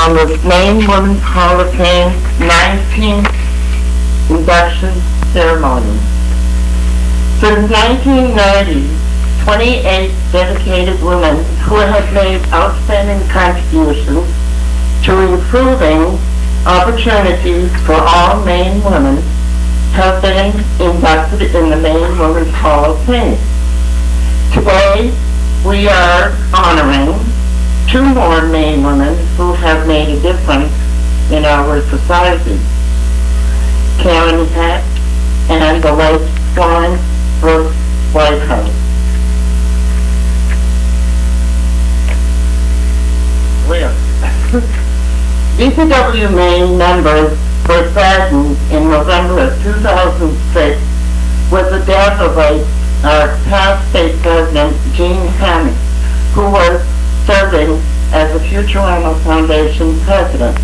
on the Maine Women's Hall of Fame 19th induction ceremony. Since 1990, 28 dedicated women who have made outstanding contributions to improving opportunities for all Maine women have been inducted in the Maine Women's Hall of Fame. Today, we are honoring 2 more Maine women who have made a difference in our society. Karen Heck and the late Florence Whitehouse. DPW Maine members were saddened in November of 2006 with the death of our past state president, Jean Hannon, who was serving as the Futurama Foundation president.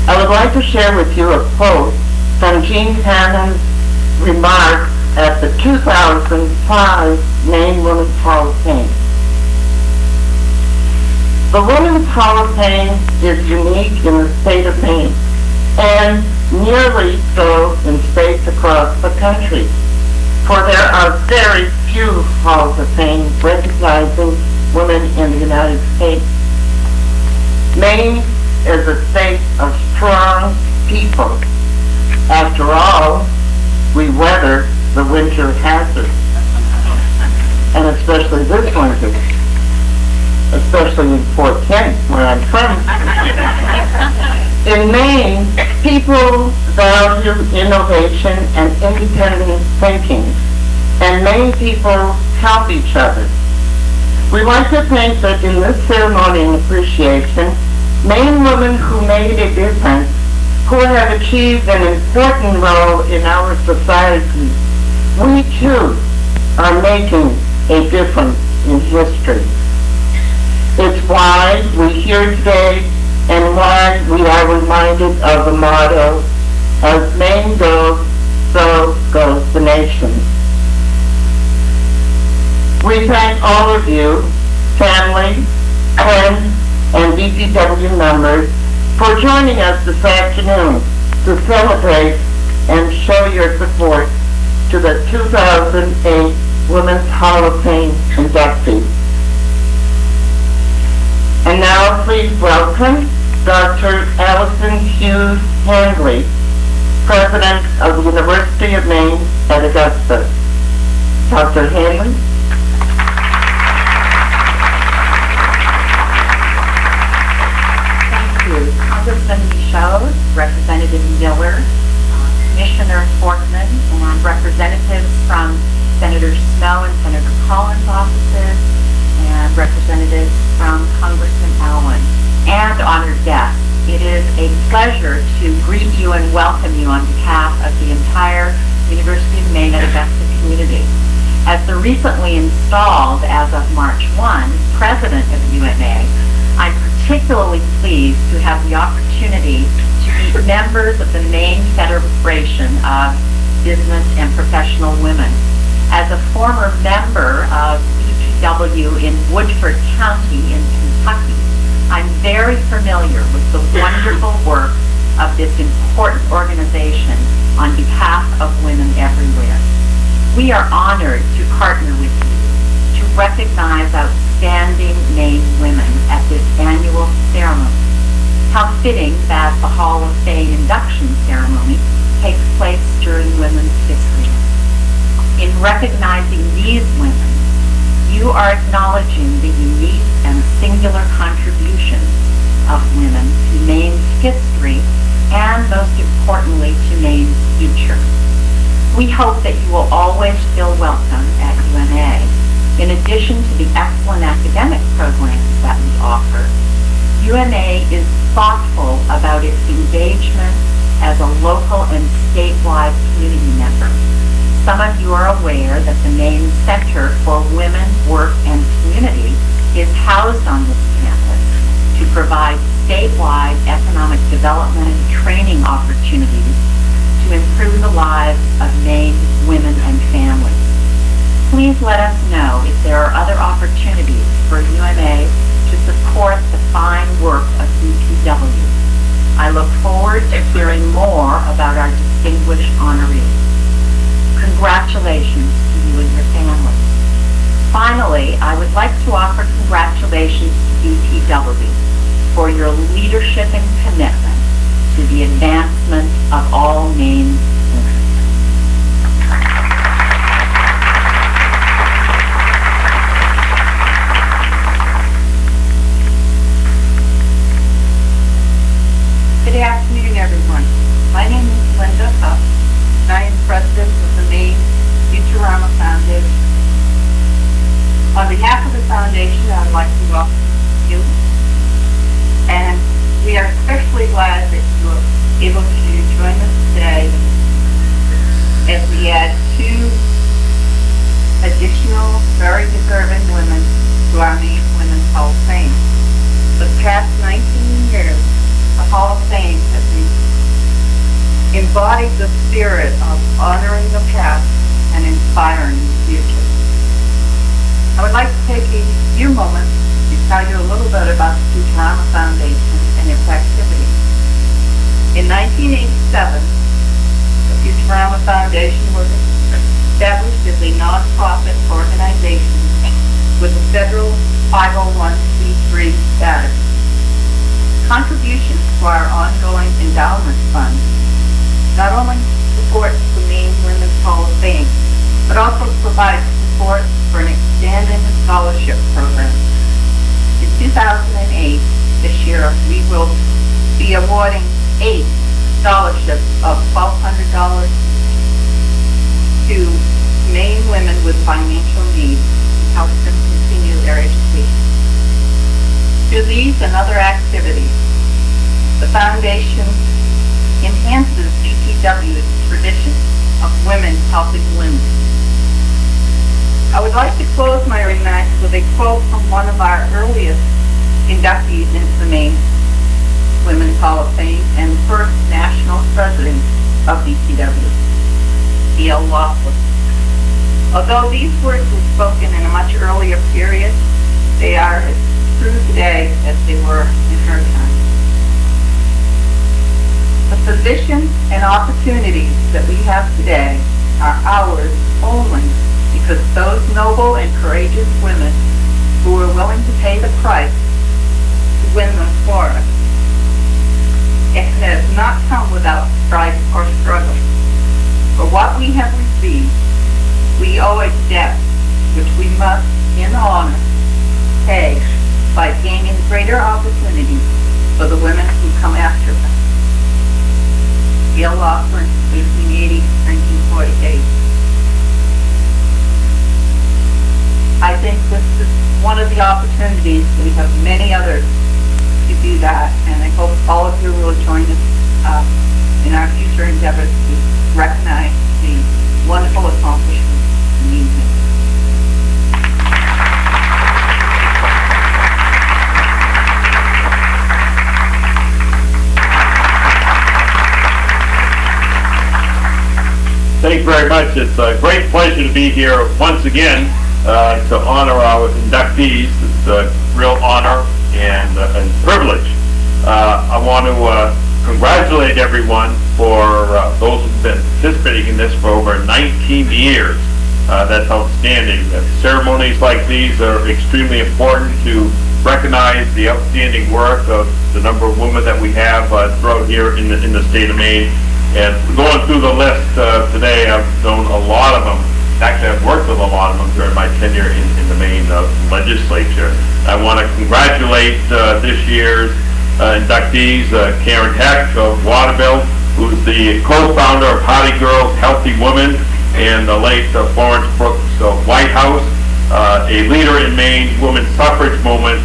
I would like to share with you a quote from Jean Hannon's remarks at the 2005 Maine Women's Hall of Fame. The Women's Hall of Fame is unique in the state of Maine, and nearly so in states across the country, for there are very few halls of fame recognizing women in the United States. Maine is a state of strong people. After all, we weather the winter hazards, and especially this winter. Especially in Fort Kent, where I'm from. In Maine, people value innovation and independent thinking, and Maine people help each other. We want to think that in this ceremony and appreciation, Maine women who made a difference, who have achieved an important role in our society, we too are making a difference in history. It's why we're here today and why we are reminded of the motto, as Maine goes, so goes the nation. We thank all of you, family, friends, and DPW members, for joining us this afternoon to celebrate and show your support to the 2008 Women's Hall of Fame inductees. And now please welcome Dr. Allison Hughes Handley, President of the University of Maine at Augusta. Dr. Handley. Thank you. Congressman Michaud, Representative Miller, Commissioner Fortman, and representatives from Senator Snow and Senator Collins' offices, and representatives from Congressman Allen, and honored guests. It is a pleasure to greet you and welcome you on behalf of the entire University of Maine at Augusta community. As the recently installed, as of March 1, President of UMA, I'm particularly pleased to have the opportunity to meet members of the Maine Federation of Business and Professional Women. As a former member of in Woodford County in Kentucky, I'm very familiar with the wonderful work of this important organization on behalf of women everywhere. We are honored to partner with you to recognize outstanding Maine women at this annual ceremony. How fitting that the Hall of Fame induction ceremony takes place during Women's History Month. In recognizing these women, you are acknowledging the unique and singular contributions of women to Maine's history and, most importantly, to Maine's future. We hope that you will always feel welcome at UMA. In addition to the excellent academic programs that we offer, UMA is thoughtful about its engagement as a local and statewide community member. Some of you are aware that the Maine Center for Women, Work, and Community is housed on this campus to provide statewide economic development and training opportunities to improve the lives of Maine women and families. Please let us know if there are other opportunities for UMA to support the fine work of DPW. I look forward to hearing more about our distinguished honorees. Congratulations to you and your families. Finally, I would like to offer congratulations to DPW for your leadership and commitment to the advancement of all Maine women. Good afternoon, everyone. My name is Linda Huff, and I am president of the Maine Futurama Foundation. On behalf of the foundation, I would like to welcome you, and we are especially glad that you are able to join us today as we add 2 additional very deserving women to our Maine Women's Hall of Fame. For the past 19 years, the Hall of Fame has embodied the spirit of honoring the past and inspiring the future. I would like to take a few moments to tell you a little bit about the Futurama Foundation and its activities. In 1987, the Futurama Foundation was established as a non-profit organization with a federal 501c3 status. Contributions to our ongoing endowment fund not only supports the Maine Women's Hall of Fame, but also provides support for an expanding scholarship program. In 2008, this year, we will be awarding 8 scholarships of $1,200 to Maine women with financial needs to help them continue their education. Through these and other activities, the Foundation enhances DPW's tradition of women helping women. I would like to close my remarks with a quote from one of our earliest inductees into the Maine Women's Hall of Fame and first national president of DPW, D.L. Laughlin. Although these words were spoken in a much earlier period, they are as true today as they were in her time. The position and opportunities that we have today are ours only because those noble and courageous women who were willing to pay the price to win them for us. It has not come without strife or struggle. For what we have received, we owe a debt which we must, in honor, pay by gaining greater opportunities for the women who come after us. Gail Laughlin, 1880-1948. I think this is one of the opportunities. We have many others to do that, and I hope all of you will join us in our future endeavors to recognize the wonderful accomplishments in these women. Thank you very much. It's a great pleasure to be here once again to honor our inductees. It's a real honor and privilege. I want to congratulate everyone for those who've been participating in this for over 19 years. That's outstanding. Ceremonies like these are extremely important to recognize the outstanding work of the number of women that we have throughout here in the state of Maine. And going through the list today, I've known a lot of them. Actually, I've worked with a lot of them during my tenure in the Maine legislature. I want to congratulate this year's inductees, Karen Heck of Waterville, who's the co-founder of Hardy Girls, Healthy Women, and the late Florence Brooks of Whitehouse, a leader in Maine women's suffrage movement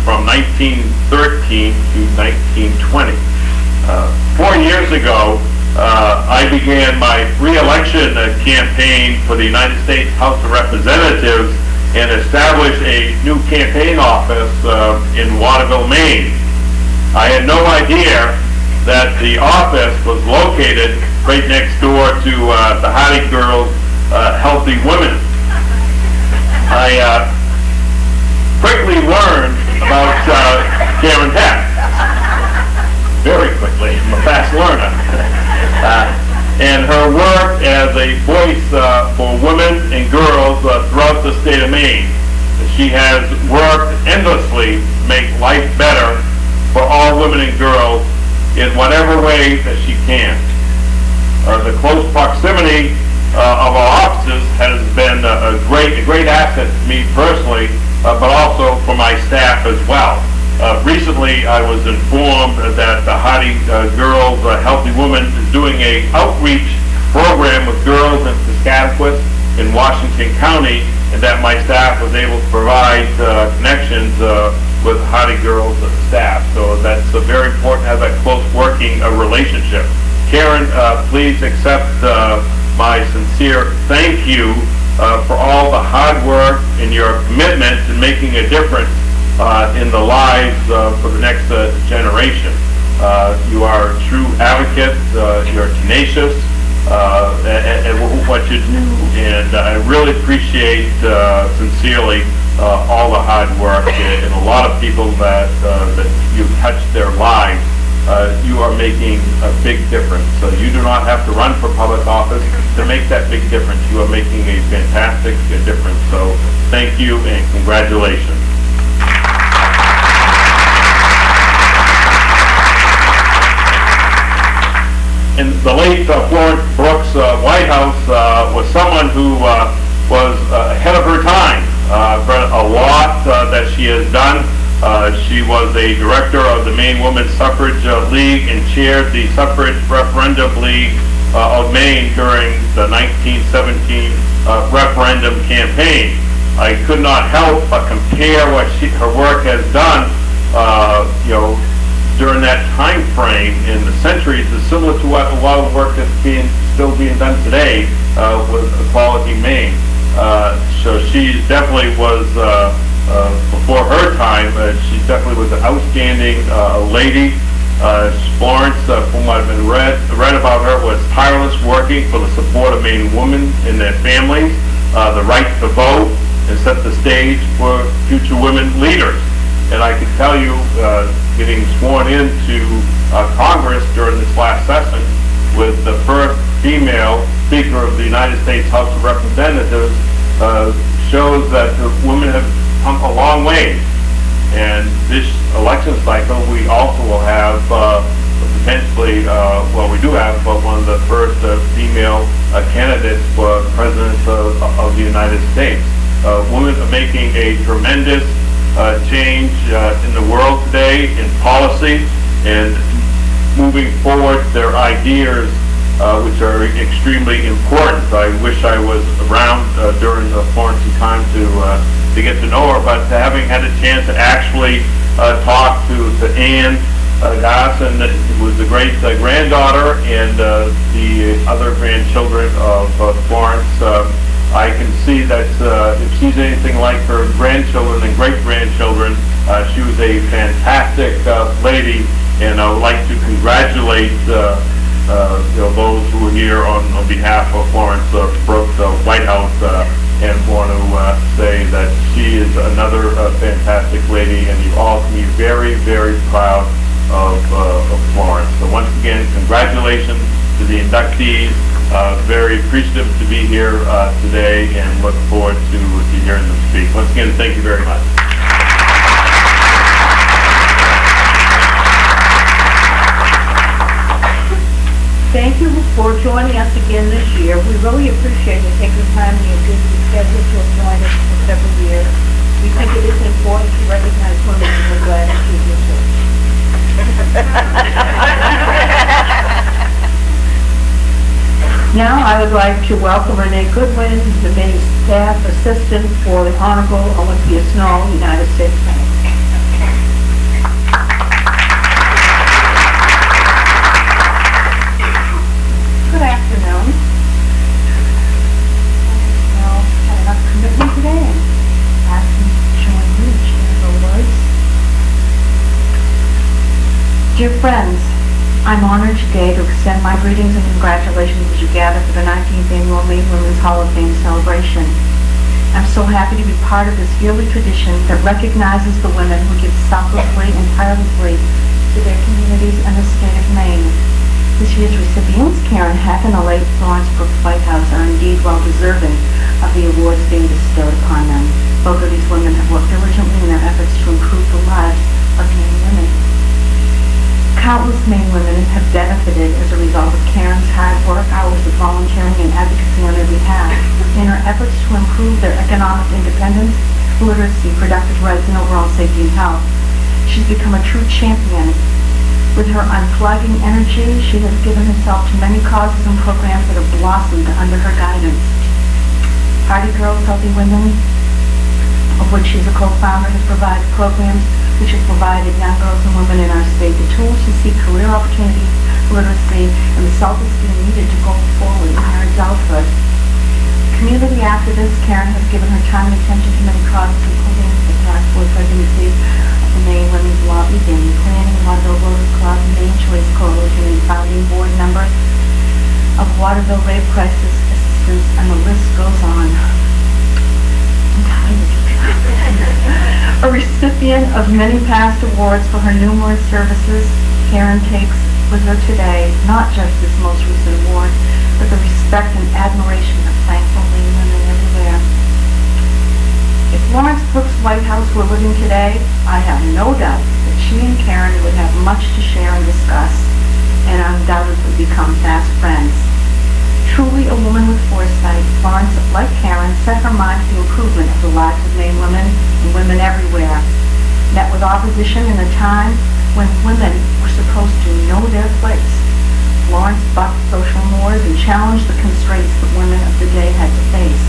from 1913 to 1920. 4 years ago, I began my re-election campaign for the United States House of Representatives and established a new campaign office in Waterville, Maine. I had no idea that the office was located right next door to the Hardy Girls Healthy Women. I quickly learned about Karen Peck. Very quickly. I'm a fast learner. And her work as a voice for women and girls throughout the state of Maine. She has worked endlessly to make life better for all women and girls in whatever way that she can. The close proximity of our offices has been a great asset to me personally, but also for my staff as well. Recently, I was informed that the Hearty Girls Healthy Woman is doing a outreach program with girls in Piscataquis in Washington County, and that my staff was able to provide connections with Hearty Girls staff. So that's very important to have that close working relationship. Karen, please accept my sincere thank you for all the hard work and your commitment to making a difference in the lives for the next generation. You are a true advocate, you're tenacious at what you do, and I really appreciate sincerely all the hard work and a lot of people that you've touched their lives. You are making a big difference. So you do not have to run for public office to make that big difference. You are making a fantastic difference. So thank you and congratulations. And the late Florence Brooks Whitehouse was someone who was ahead of her time. For a lot that she has done. She was a director of the Maine Women's Suffrage League and chaired the Suffrage Referendum League of Maine during the 1917 referendum campaign. I could not help but compare what her work has done, during that time frame in the centuries is similar to what a lot of work that's still being done today with Equality Maine. So she definitely was, before her time, she definitely was an outstanding lady. Florence, from what I've been read about her, was tireless working for the support of Maine women and their families, the right to vote, and set the stage for future women leaders. And I can tell you, getting sworn into Congress during this last session with the first female Speaker of the United States House of Representatives shows that the women have come a long way. And this election cycle, we also will have potentially, we do have one of the first female candidates for President of the United States. Women are making a tremendous change in the world today in policy and moving forward their ideas, which are extremely important. I wish I was around during the Florence time to get to know her, but having had a chance to actually talk to Anne Gossen, who was the great granddaughter, and the other grandchildren of Florence, I can see that if she's anything like her grandchildren and great-grandchildren, she was a fantastic lady, and I would like to congratulate those who are here on behalf of Florence Brooks Whitehouse, and want to say that she is another fantastic lady, and you all can be very, very proud of Florence. So once again, congratulations to the inductees. Very appreciative to be here today and look forward to hearing them speak. Once again, thank you very much. Thank you for joining us again this year. We really appreciate you taking time in your busy schedule to have joined us for several years. We think it is important to recognize women, and we're glad that you do too. Now I would like to welcome Renee Goodwin, the Maine Staff Assistant for the Honorable Olympia Snow, United States Senate. Good afternoon. Well, had enough commitment today, and ask me to join you in sharing the words. Dear friends, I'm honored today to extend my greetings and congratulations as you gather for the 19th Annual Maine Women's Hall of Fame celebration. I'm so happy to be part of this yearly tradition that recognizes the women who give selflessly and tirelessly to their communities and the state of Maine. This year's recipients, Karen Heck and the late Florence Whitehouse, are indeed well deserving of the awards being bestowed upon them. Both of these women have worked diligently in their efforts to improve the lives of Maine women. Countless Maine women have benefited as a result of Karen's hard work, hours of volunteering, and advocacy on their behalf. In her efforts to improve their economic independence, literacy, productive rights, and overall safety and health, she's become a true champion. With her unplugging energy, she has given herself to many causes and programs that have blossomed under her guidance. Hardy Girls, Healthy Women, of which she's a co-founder, has provided programs which have provided young girls and women in our state the tools to seek career opportunities, literacy, and the self-esteem needed to go forward in their adulthood. Community activist, Karen has given her time and attention to many causes, including the past 4 presidencies of the Maine Women's Lobby, Family Planning, Waterville Rotary Club, Maine Choice Coalition, and founding board member of Waterville Rape Crisis Assistance, and the list goes on. I'm tired. A recipient of many past awards for her numerous services, Karen takes with her today not just this most recent award, but the respect and admiration of thankful Maine women everywhere. If Florence Brooks Whitehouse were living today, I have no doubt that she and Karen would have much to share and discuss, and undoubtedly become fast friends. Truly a woman with foresight, Florence, like Karen, set her mind to the improvement of the lives of Maine women and women everywhere. Met with opposition in a time when women were supposed to know their place. Florence bucked social norms and challenged the constraints that women of the day had to face.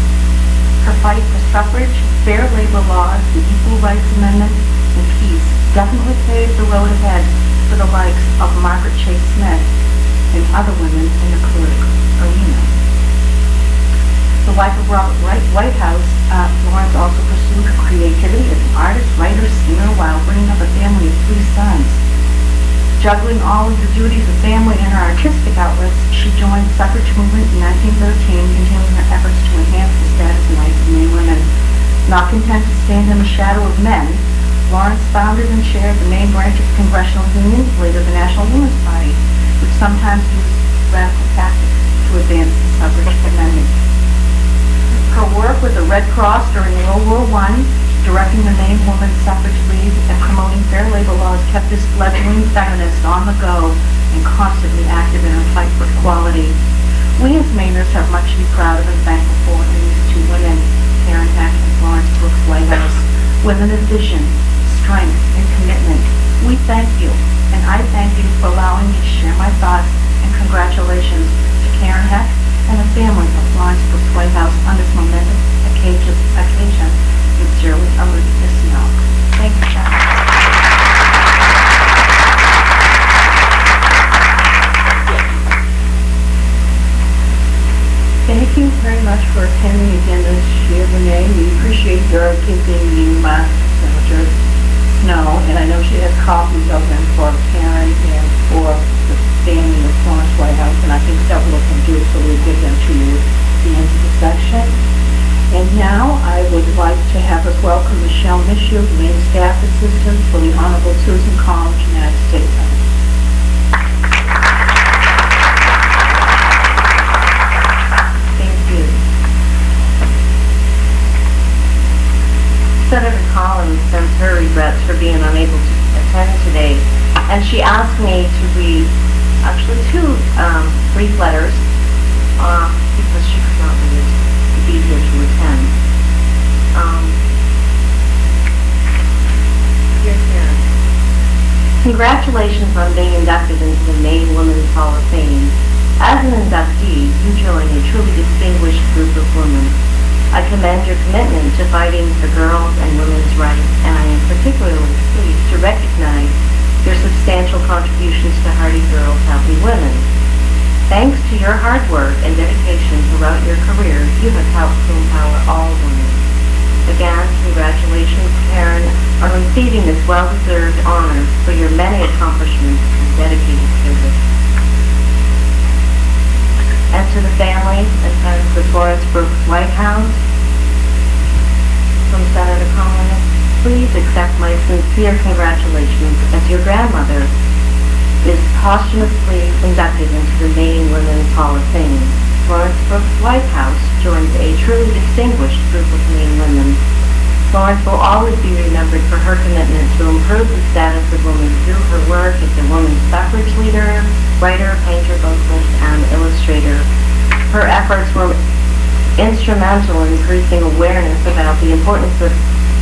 Her fight for suffrage, fair labor laws, the Equal Rights Amendment, and peace definitely paved the road ahead for the likes of Margaret Chase Smith and other women in the political arena. The wife of Robert Whitehouse, Florence also pursued her creativity as an artist, writer, singer, while bringing up a family of 3 sons. Juggling all of the duties of family and her artistic outlets, she joined the suffrage movement in 1913, continuing her efforts to enhance the status and rights of Maine women. Not content to stand in the shadow of men, Florence founded and chaired the Maine branch of the Congressional Union, later the National Women's Party, which sometimes used radical tactics to advance the suffrage amendment. Her work with the Red Cross during World War I, directing the Maine Women's Suffrage League, and promoting fair labor laws kept this fledgling feminist on the go and constantly active in her fight for equality. We as Mainers have much to be proud of and thankful for in these 2 women, Karen Heck and Florence Brooks Whitehouse. Women of vision, strength, and commitment. We thank you, and I thank you for allowing me to share my thoughts, and congratulations to Karen Heck and the family of Florence Brooks Whitehouse on this momentous occasion. Sincerely, Augusta. Thank you, Sharon. Thank you very much for attending again this year, Renee. We appreciate your giving you Senator Snow, and I know she has copies of them for Karen and for the family of Florence Whitehouse, and I think several of them do, so we'll give them to you at the end of the section. And now I would like to have us welcome Michelle Mishu, the Maine Staff Assistant for the Honorable Susan Collins, United States Senator. Senator Collins sends her regrets for being unable to attend today, and she asked me to read actually 2 brief letters because she could not be here to attend. Dear Karen, congratulations on being inducted into the Maine Women's Hall of Fame. As an inductee, you join a truly distinguished group of women. I commend your commitment to fighting for girls and women's rights, and I am particularly pleased to recognize your substantial contributions to Hardy Girls, Healthy Women. Thanks to your hard work and dedication throughout your career, you have helped to empower all women. Again, congratulations, Karen, on receiving this well-deserved honor for your many accomplishments and dedicated service. And to the family and friends of Florence Brooks Whitehouse, please accept my sincere congratulations as your grandmother is posthumously inducted into the Maine Women's Hall of Fame. Florence Brooks Whitehouse joins a truly distinguished group of Maine women. Florence will always be remembered for her commitment to improve the status of women through her work as a women's suffrage leader, writer, painter, vocalist, and illustrator. Her efforts were instrumental in increasing awareness about the importance of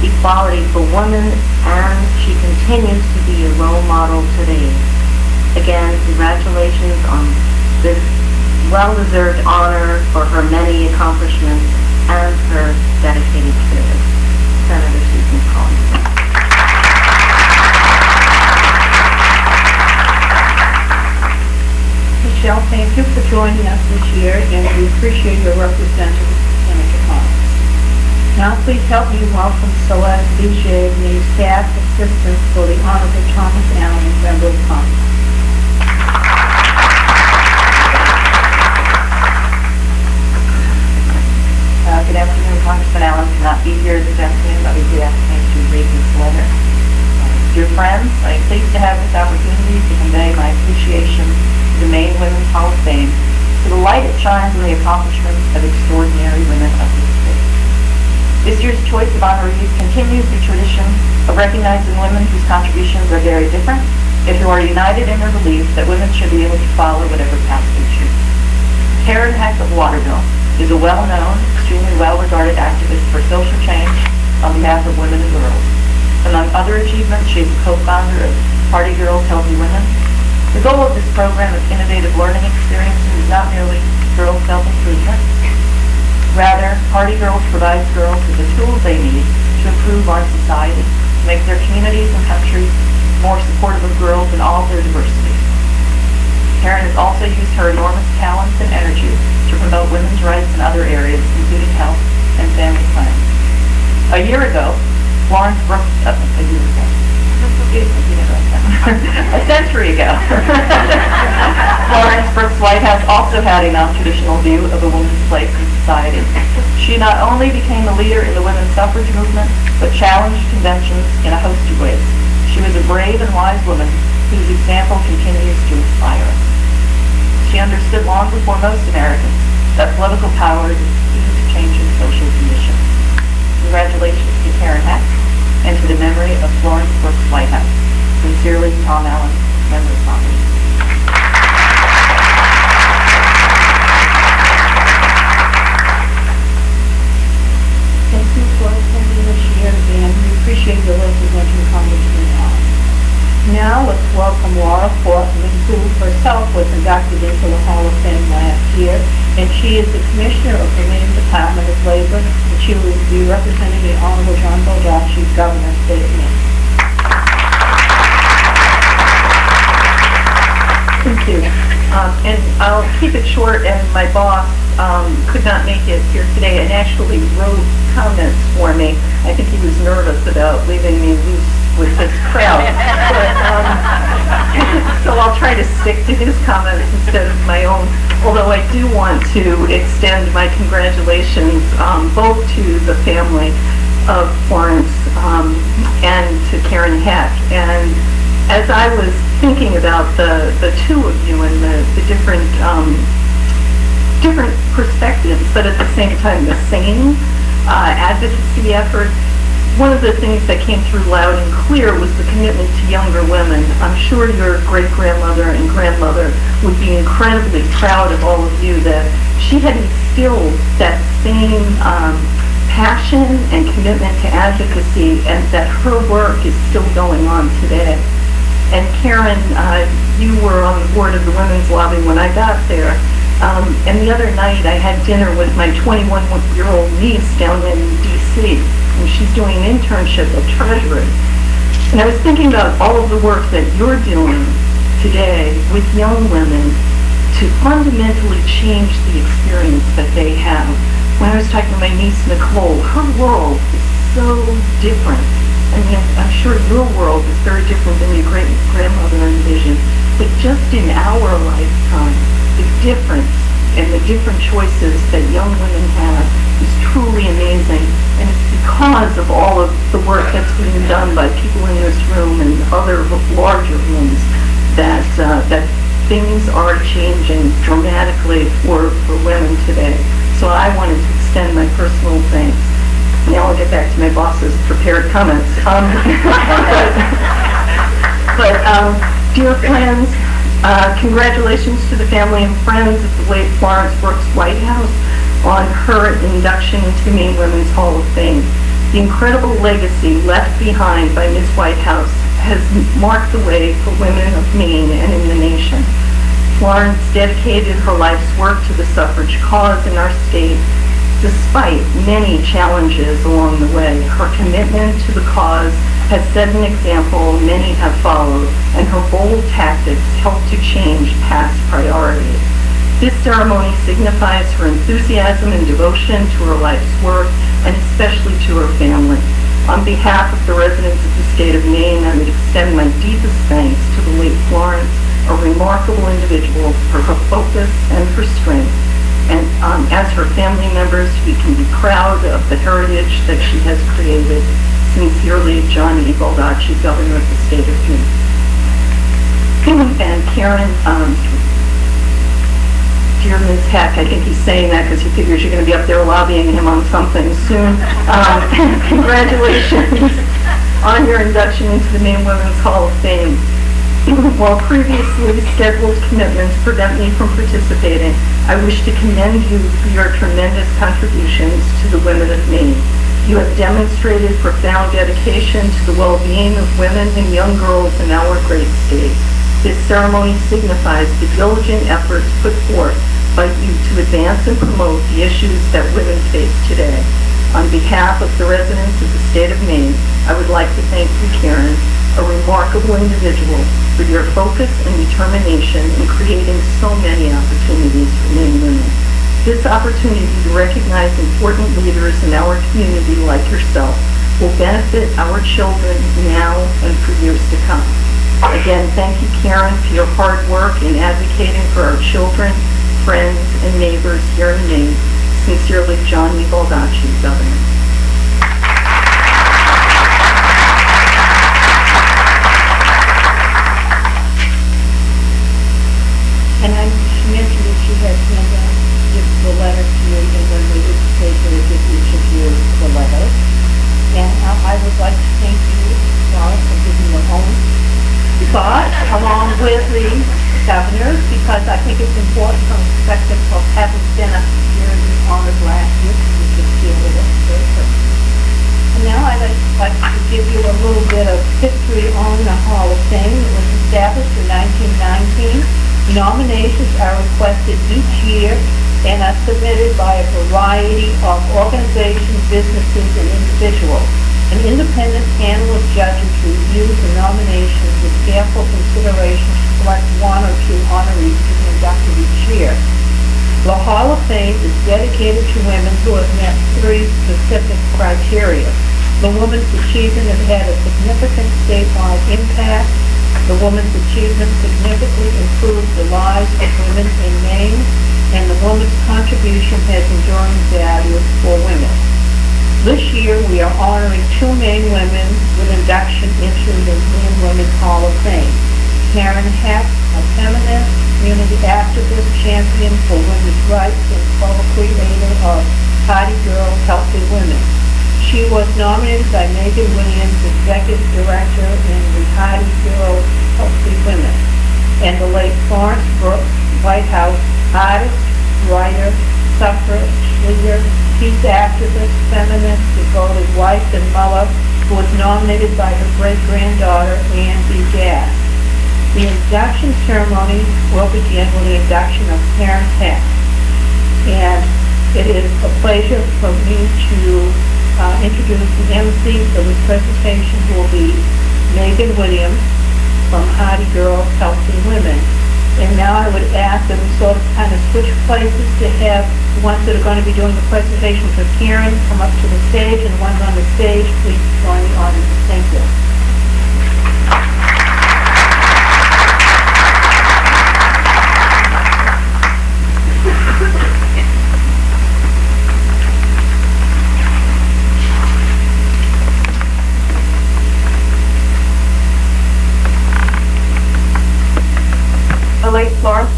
equality for women, and she continues to be a role model today. Again, congratulations on this well-deserved honor for her many accomplishments and her dedicated service. Senator Susan Collins. Michelle, thank you for joining us this year, and we appreciate your representative, Senator Collins. Now please help me welcome Celeste Vigier, the staff assistant for the Honorable Thomas Allen Member of Congress. Good afternoon. Congressman Allen cannot be here this afternoon, but we do ask him to read this letter. Dear friends, I am pleased to have this opportunity to convey my appreciation to the Maine Women's Hall of Fame for the light it shines on the accomplishments of extraordinary women of this state. This year's choice of honorees continues the tradition of recognizing women whose contributions are very different, yet who are united in their belief that women should be able to follow whatever path they choose. Karen Heck of Waterville is a well-known, extremely well-regarded activist for social change on behalf of women and girls. Among other achievements, she is a co-founder of Party Girls Healthy Women. The goal of this program of innovative learning experiences is not merely girls' self-improvement. Rather, Party Girls provides girls with the tools they need to improve our society, to make their communities and countries more supportive of girls in all their diversity. Karen has also used her enormous talents and energy to promote women's rights in other areas, including health and family planning. A year ago, Florence Brooks, a century ago, Florence Brooks Whitehouse also had a non-traditional view of a woman's place in society. She not only became a leader in the women's suffrage movement, but challenged conventions in a host of ways. She was a brave and wise woman whose example continues to inspire us. She understood long before most Americans that political power is key to changing social conditions. Congratulations to Karen Heck and to the memory of Florence Brooks Whitehouse. Sincerely, Tom Allen, Member of Congress. Thank you for attending this year, and we appreciate your representing Congressman Allen. Now let's welcome Laura Portman, who herself was inducted into the Hall of Fame last year, and she is the Commissioner of the Maine Department of Labor, and she will be representing the Honorable John Baldacci, Governor of the State of Maine. Thank you. And I'll keep it short, and my boss could not make it here today and actually wrote comments for me. I think he was nervous about leaving me loose with this crowd. So I'll try to stick to his comments instead of my own, although I do want to extend my congratulations both to the family of Florence and to Karen Heck. And as I was thinking about the two of you and the different perspectives, but at the same time the same advocacy effort, one of the things that came through loud and clear was the commitment to younger women. I'm sure your great-grandmother and grandmother would be incredibly proud of all of you that she had instilled that same passion and commitment to advocacy, and that her work is still going on today. And Karen, you were on the board of the Women's Lobby when I got there. And the other night I had dinner with my 21-year-old niece down in D.C., and she's doing an internship at Treasury. And I was thinking about all of the work that you're doing today with young women to fundamentally change the experience that they have. When I was talking to my niece Nicole, her world is so different. I mean, I'm sure your world is very different than your great-grandmother envisioned, but just in our lifetime, the difference and the different choices that young women have is truly amazing, and it's because of all of the work that's being done by people in this room and other larger rooms, that things are changing dramatically for women today. So I wanted to extend my personal thanks. Now I'll get back to my boss's prepared comments. Dear friends, congratulations to the family and friends of the late Florence Brooks Whitehouse on her induction into the Maine Women's Hall of Fame. The incredible legacy left behind by Ms. Whitehouse has marked the way for women of Maine and in the nation. Florence dedicated her life's work to the suffrage cause in our state, despite many challenges along the way. Her commitment to the cause has set an example many have followed, and her bold tactics helped to change past priorities. This ceremony signifies her enthusiasm and devotion to her life's work, and especially to her family. On behalf of the residents of the state of Maine, I would extend my deepest thanks to the late Florence, a remarkable individual, for her focus and her strength. And as her family members, we can be proud of the heritage that she has created. Sincerely, John E. Baldacci, Governor of the state of Maine. And Karen, dear Ms. Heck, I think he's saying that because he figures you're going to be up there lobbying him on something soon. Congratulations on your induction into the Maine Women's Hall of Fame. While previously scheduled commitments prevent me from participating, I wish to commend you for your tremendous contributions to the women of Maine. You have demonstrated profound dedication to the well-being of women and young girls in our great state. This ceremony signifies the diligent efforts put forth by you to advance and promote the issues that women face today. On behalf of the residents of the state of Maine, I would like to thank you, Karen, a remarkable individual, for your focus and determination in creating so many opportunities for Maine women. This opportunity to recognize important leaders in our community like yourself will benefit our children now and for years to come. Again, thank you, Karen, for your hard work in advocating for our children, friends, and neighbors here in Maine. Sincerely, John E. Baldacci, Governor. And she mentioned that she had sent out the letter to you, and then we would take her to give each of you the letter. And I would like to thank you, Florence, for giving your own thought along with the governor, because I think it's important from the perspective of having been up here and been honored last year, because we could deal with it very quickly. And now I'd like to give you a little bit of history on the Hall of Fame. It was established in 1919. Nominations are requested each year and are submitted by a variety of organizations, businesses, and individuals. An independent panel of judges reviews the nominations with careful consideration to select one or two honorees to be inducted each year. The Hall of Fame is dedicated to women who have met three specific criteria. The woman's achievement has had a significant statewide impact. The woman's achievement significantly improved the lives of women in Maine, and the woman's contribution has enduring value for women. This year, we are honoring two Maine women with induction into the Maine Women's Hall of Fame. Karen Heck, a feminist, community activist, champion for women's rights, and co-creator of Heidi Girls, Healthy Women. She was nominated by Megan Williams, Executive Director in the Heidi Girls, Healthy Women. And the late Florence Brooks Whitehouse, artist, writer, suffrage leader, peace activist, feminist, devoted wife and mother, who was nominated by her great-granddaughter, Ann B. Gass. The induction ceremony will begin with the induction of Karen Heck. And it is a pleasure for me to introduce the MC for this presentation, who will be Megan Williams from Heidi Girls, Healthy Women. And now I would ask that we sort of kind of switch places to have the ones that are going to be doing the presentation for Karen come up to the stage, and the ones on the stage, please join the audience. Thank you.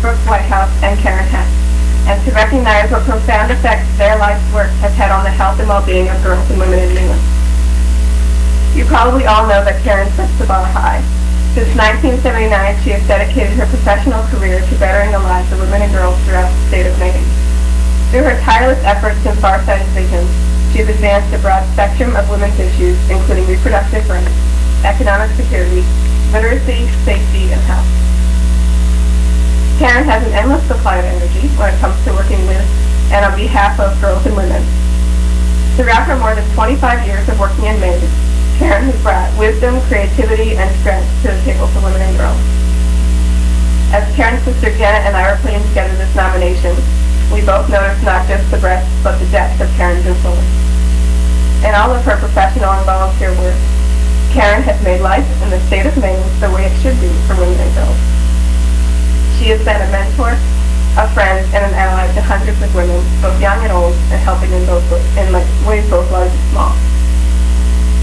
Brooke Whitehouse, and Karen Heck, and to recognize what profound effects their life's work has had on the health and well-being of girls and women in England. You probably all know that Karen sets the bar high. Since 1979, she has dedicated her professional career to bettering the lives of women and girls throughout the state of Maine. Through her tireless efforts and far-sighted vision, she has advanced a broad spectrum of women's issues, including reproductive rights, economic security, literacy, safety, and health. Karen has an endless supply of energy when it comes to working with and on behalf of girls and women. Throughout her more than 25 years of working in Maine, Karen has brought wisdom, creativity, and strength to the table for women and girls. As Karen's sister Janet and I were putting together this nomination, we both noticed not just the breadth, but the depth of Karen's influence. In all of her professional and volunteer work, Karen has made life in the state of Maine the way it should be for women and girls. She has been a mentor, a friend, and an ally to hundreds of women, both young and old, and helping in ways both large and small.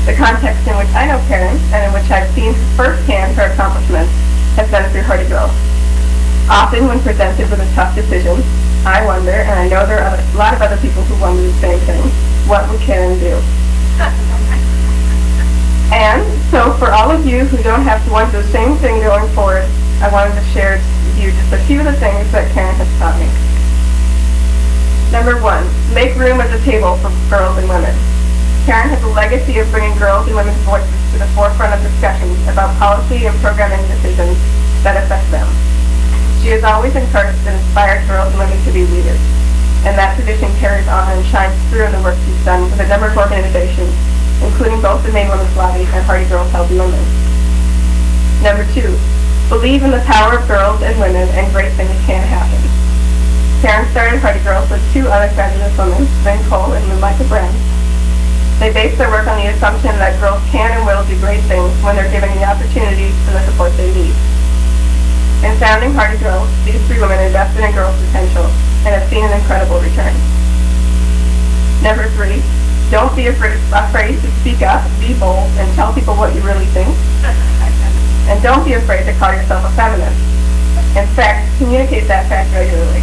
The context in which I know Karen, and in which I've seen firsthand her accomplishments, has been through Hardy Girls. Often when presented with a tough decision, I wonder, and I know there are a lot of other people who wonder the same thing, what would Karen do? And so for all of you who don't have to wonder the same thing going forward, I wanted to share with you just a few of the things that Karen has taught me. Number 1, make room at the table for girls and women. Karen has a legacy of bringing girls and women's voices to the forefront of discussions about policy and programming decisions that affect them. She has always encouraged and inspired girls and women to be leaders, and that tradition carries on and shines through in the work she's done with a number of organizations, including both the Maine Women's Lobby and Hardy Girls Healthy Women. Number 2, believe in the power of girls and women, and great things can happen. Karen started Hardy Girls with 2 other fabulous women, Lynn Cole and Micah Brown. They base their work on the assumption that girls can and will do great things when they're given the opportunities and the support they need. In founding Hardy Girls, these 3 women invested in girls' potential and have seen an incredible return. Number 3, don't be afraid to speak up, be bold, and tell people what you really think. And don't be afraid to call yourself a feminist. In fact, communicate that fact regularly.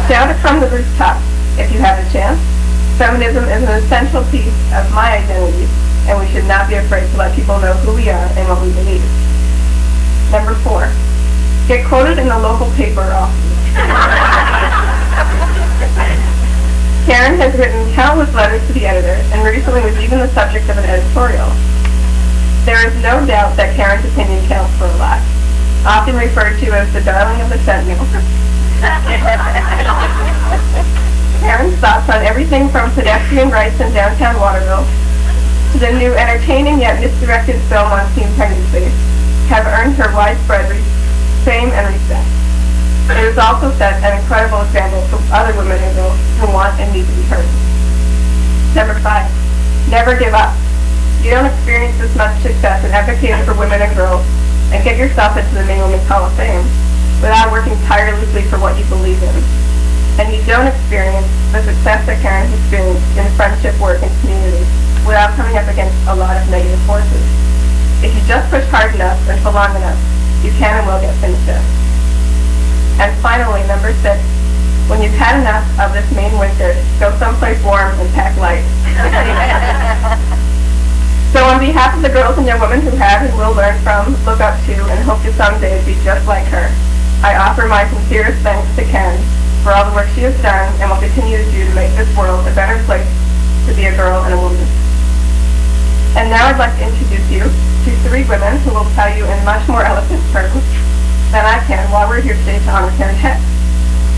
Shout it from the rooftop if you have the chance. Feminism is an essential piece of my identity, and we should not be afraid to let people know who we are and what we believe. Number 4, get quoted in the local paper often. Karen has written countless letters to the editor, and recently was even the subject of an editorial. There is no doubt that Karen's opinion counts for a lot, often referred to as the darling of the Sentinel. Karen's thoughts on everything from pedestrian rights in downtown Waterville to the new entertaining yet misdirected film on teen pregnancy have earned her widespread fame and respect. It has also set an incredible example for other women and girls who want and need to be heard. Number 5, never give up. You don't experience this much success in advocating for women and girls and get yourself into the Maine Women's Hall of Fame without working tirelessly for what you believe in. And you don't experience the success that Karen has experienced in friendship, work, and community without coming up against a lot of negative forces. If you just push hard enough and for long enough, you can and will get things done. And finally, number 6, when you've had enough of this Maine winter, go someplace warm and pack light. So on behalf of the girls and young women who have and will learn from, look up to, and hope to someday be just like her, I offer my sincerest thanks to Karen for all the work she has done and will continue to do to make this world a better place to be a girl and a woman. And now I'd like to introduce you to 3 women who will tell you in much more eloquent terms than I can while we're here today to honor Karen Heck.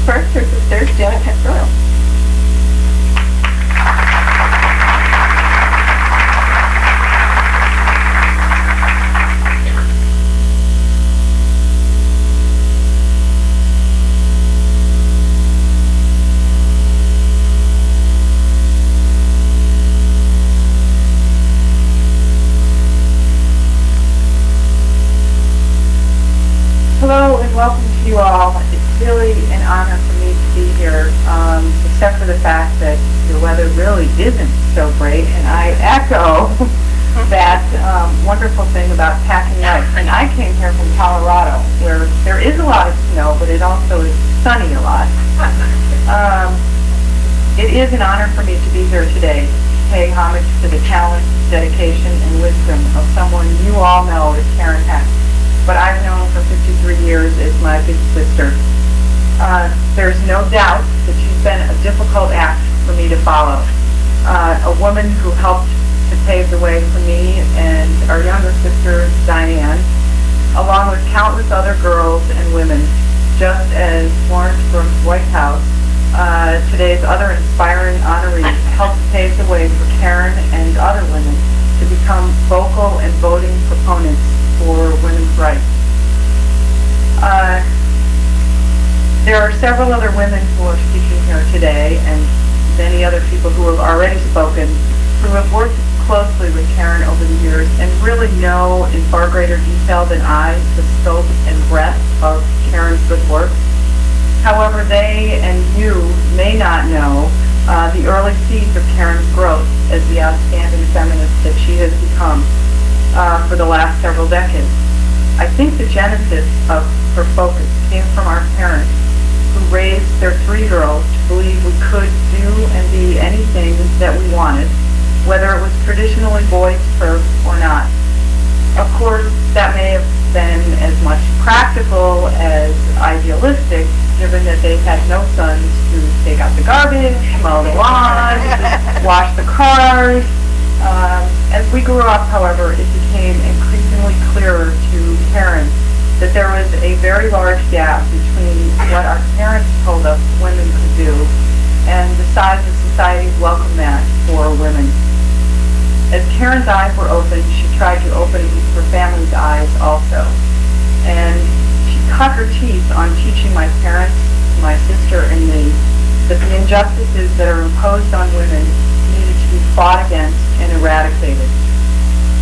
First, her sister, Janet Heck Royal. Hello and welcome to you all. It's really an honor for me to be here, except for the fact that the weather really isn't so great, and I echo that wonderful thing about packing ice. And I came here from Colorado, where there is a lot of snow, but it also is sunny a lot. It is an honor for me to be here today to pay homage to the talent, dedication, and wisdom of someone you all know as Karen Heck, but I've known for 53 years as my big sister. There's no doubt that she's been a difficult act for me to follow. A woman who helped to pave the way for me and our younger sister, Diane, along with countless other girls and women, just as Florence from Whitehouse, today's other inspiring honorees, helped pave the way for Karen and other women to become vocal and voting proponents for women's rights. There are several other women who are speaking here today, and many other people who have already spoken, who have worked closely with Karen over the years and really know in far greater detail than I the scope and breadth of Karen's good work. However, they and you may not know the early seeds of Karen's growth as the outstanding feminist that she has become for the last several decades. I think the genesis of her focus came from our parents, who raised their 3 girls to believe we could do and be anything that we wanted, whether it was traditionally boys first or not. Of course, that may have been as much practical as idealistic, given that they had no sons to take out the garbage, mow the lawn, wash the cars. As we grew up, however, it became increasingly clearer to Karen that there was a very large gap between what our parents told us women could do and the size of society's welcome mat for women. As Karen's eyes were opened, she tried to open her family's eyes also. And she cut her teeth on teaching my parents, my sister, and me that the injustices that are imposed on women needed to be fought against and eradicated.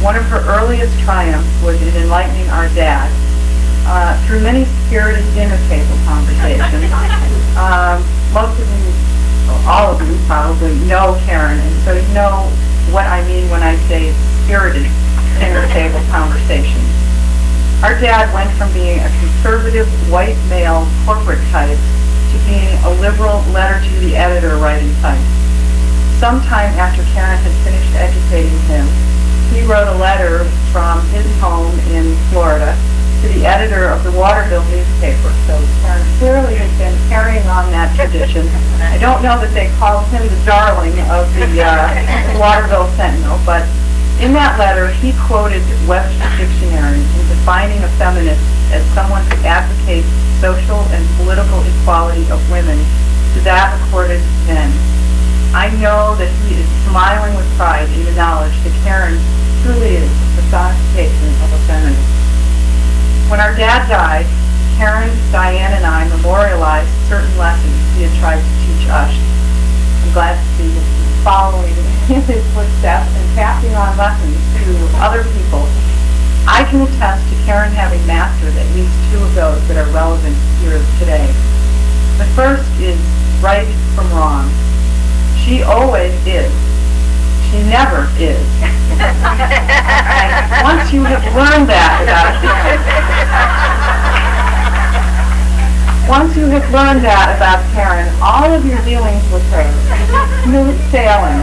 One of her earliest triumphs was in enlightening our dad through many spirited dinner table conversations. Most of you, all of you probably know Karen, and so you know what I mean when I say spirited dinner table conversations. Our dad went from being a conservative white male corporate type to being a liberal letter to the editor writing type. Sometime after Karen had finished educating him, he wrote a letter from his home in Florida to the editor of the Waterville newspaper. So Karen clearly has been carrying on that tradition. I don't know that they called him the darling of the Waterville Sentinel, but in that letter he quoted Webster's dictionary in defining a feminist as someone who advocates social and political equality of women to that accorded men. I know that he is smiling with pride in the knowledge that Karen truly is the personification of a feminist. When our dad died, Karen, Diane, and I memorialized certain lessons he had tried to teach us. I'm glad to see that he's following in his footsteps and passing on lessons to other people. I can attest to Karen having mastered at least 2 of those that are relevant here today. The first is right from wrong. She always is. She never is. And once you have learned that about Karen, all of your dealings with her is smooth sailing.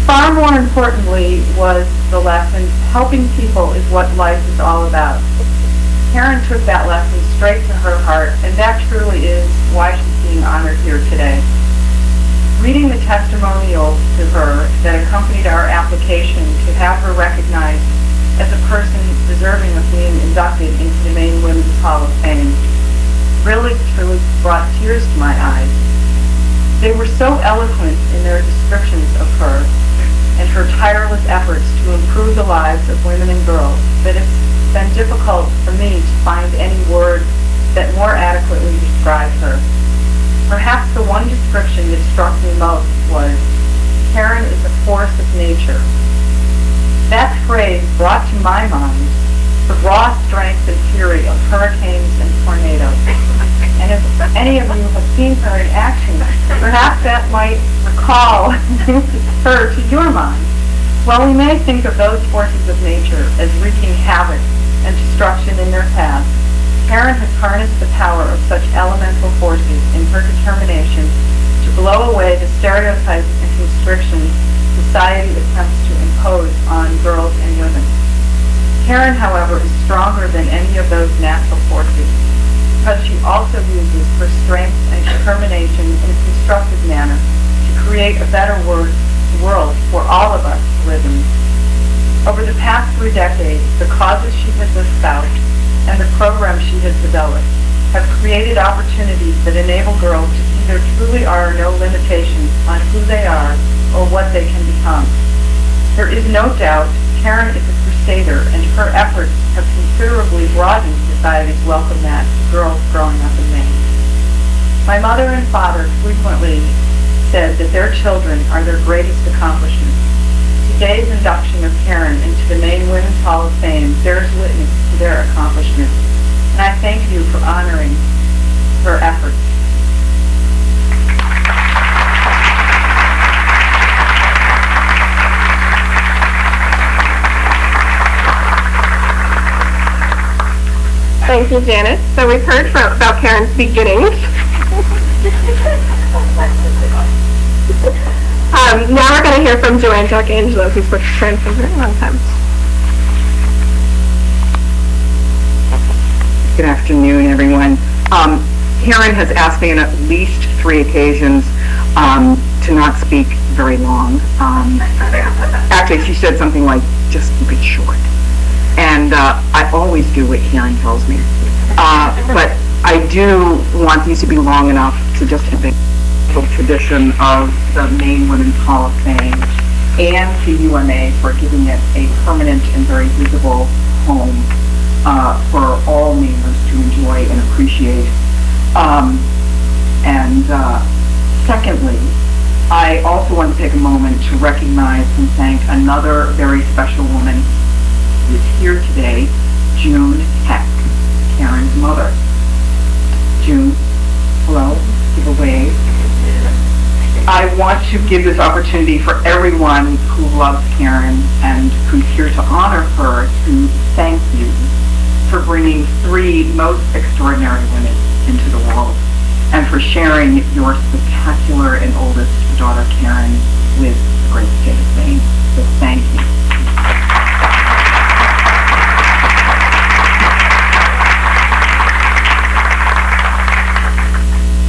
Far more importantly was the lesson, helping people is what life is all about. Karen took that lesson straight to her heart, and that truly is why she's being honored here today. Reading the testimonials to her that accompanied our application to have her recognized as a person deserving of being inducted into the Maine Women's Hall of Fame really truly brought tears to my eyes. They were so eloquent in their descriptions of her and her tireless efforts to improve the lives of women and girls that it's been difficult for me to find any word that more adequately described her. Perhaps the one description that struck me most was, Karen is a force of nature. That phrase brought to my mind the raw strength and fury of hurricanes and tornadoes. And if any of you have seen her in action, perhaps that might recall her to your mind. While we may think of those forces of nature as wreaking havoc and destruction in their path, Karen has harnessed the power of such elemental forces in her determination to blow away the stereotypes and constrictions society attempts to impose on girls and women. Karen, however, is stronger than any of those natural forces because she also uses her strength and determination in a constructive manner to create a better world for all of us to live in. Over the past 3 decades, the causes she has espoused and the programs she has developed have created opportunities that enable girls to see there truly are no limitations on who they are or what they can become. There is no doubt Karen is a crusader, and her efforts have considerably broadened society's welcome mat to girls growing up in Maine. My mother and father frequently said that their children are their greatest accomplishments. Today's induction of Karen into the Maine Women's Hall of Fame bears witness to their accomplishments, and I thank you for honoring her efforts. Thank you, Janet. So we've heard about Karen's beginnings. Now we're going to hear from Joanne Giacangelo, who's worked with Karen for a very long time. Good afternoon, everyone. Karen has asked me on at least 3 occasions to not speak very long. Actually, she said something like, just keep it short. And I always do what Karen tells me. But I do want these to be long enough to just have the tradition of the Maine Women's Hall of Fame and the UMA for giving it a permanent and very visible home for all Mainers to enjoy and appreciate. Secondly, I also want to take a moment to recognize and thank another very special woman who is here today, June Heck, Karen's mother. June, hello, give a wave. I want to give this opportunity for everyone who loves Karen and who's here to honor her to thank you for bringing 3 most extraordinary women into the world and for sharing your spectacular and oldest daughter, Karen, with the great state of Maine. So thank you.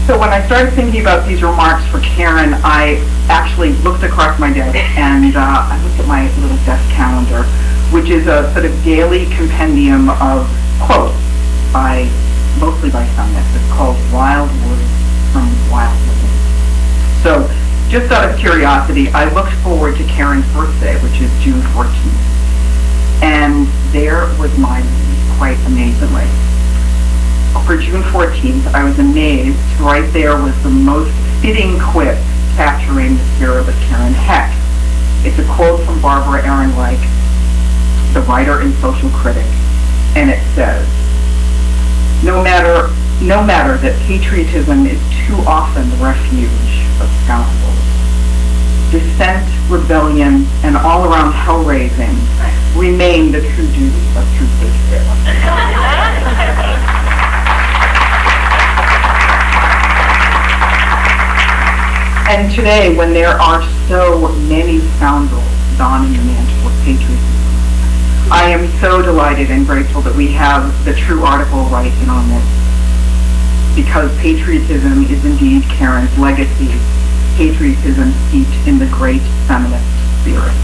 So when I started thinking about these remarks for Karen, I actually looked across my desk and I looked at my little desk calendar, which is a sort of daily compendium of quotes mostly by feminists. It's called Wild Words from Wild Women. So just out of curiosity, I looked forward to Karen's birthday, which is June 14th. And there was mine quite amazingly. For June 14th, I was amazed. Right there was the most fitting quip capturing the spirit of Karen Heck. It's a quote from Barbara Ehrenreich, the writer and social critic, and it says, no matter that patriotism is too often the refuge of scoundrels, dissent, rebellion, and all-around hell-raising remain the true duties of true patriots. And today, when there are so many scoundrels donning the mantle of patriotism, I am so delighted and grateful that we have the true article right in our midst. Because patriotism is indeed Karen's legacy, patriotism steeped in the great feminist spirit.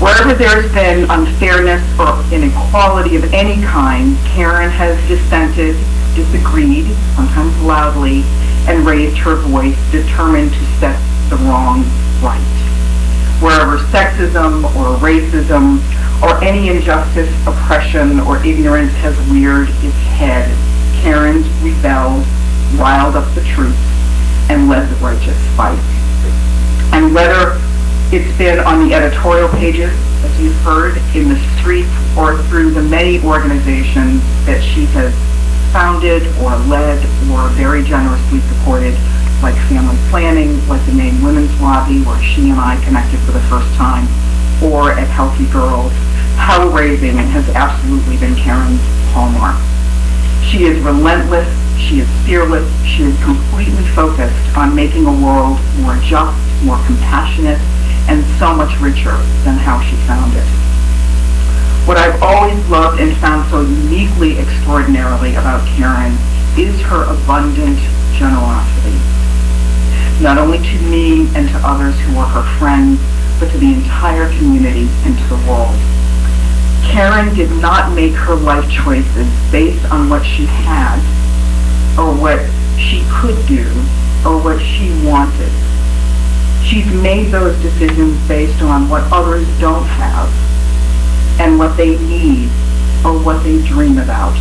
Wherever there's been unfairness or inequality of any kind, Karen has dissented, disagreed, sometimes loudly, and raised her voice, determined to set the wrong right. Wherever sexism or racism or any injustice, oppression, or ignorance has reared its head, Karen's rebelled, riled up the troops, and led the righteous fight. And whether it's been on the editorial pages, as you've heard, in the streets, or through the many organizations that she has founded or led or very generously supported, like family planning, like the Maine Women's Lobby, where she and I connected for the first time, or at Healthy Girls. How raising has absolutely been Karen's hallmark. She is relentless, she is fearless, she is completely focused on making a world more just, more compassionate, and so much richer than how she found it. What I've always loved and found so uniquely extraordinarily about Karen is her abundant generosity. Not only to me and to others who are her friends, but to the entire community and to the world. Karen did not make her life choices based on what she had, or what she could do, or what she wanted. She's made those decisions based on what others don't have, and what they need, or what they dream about.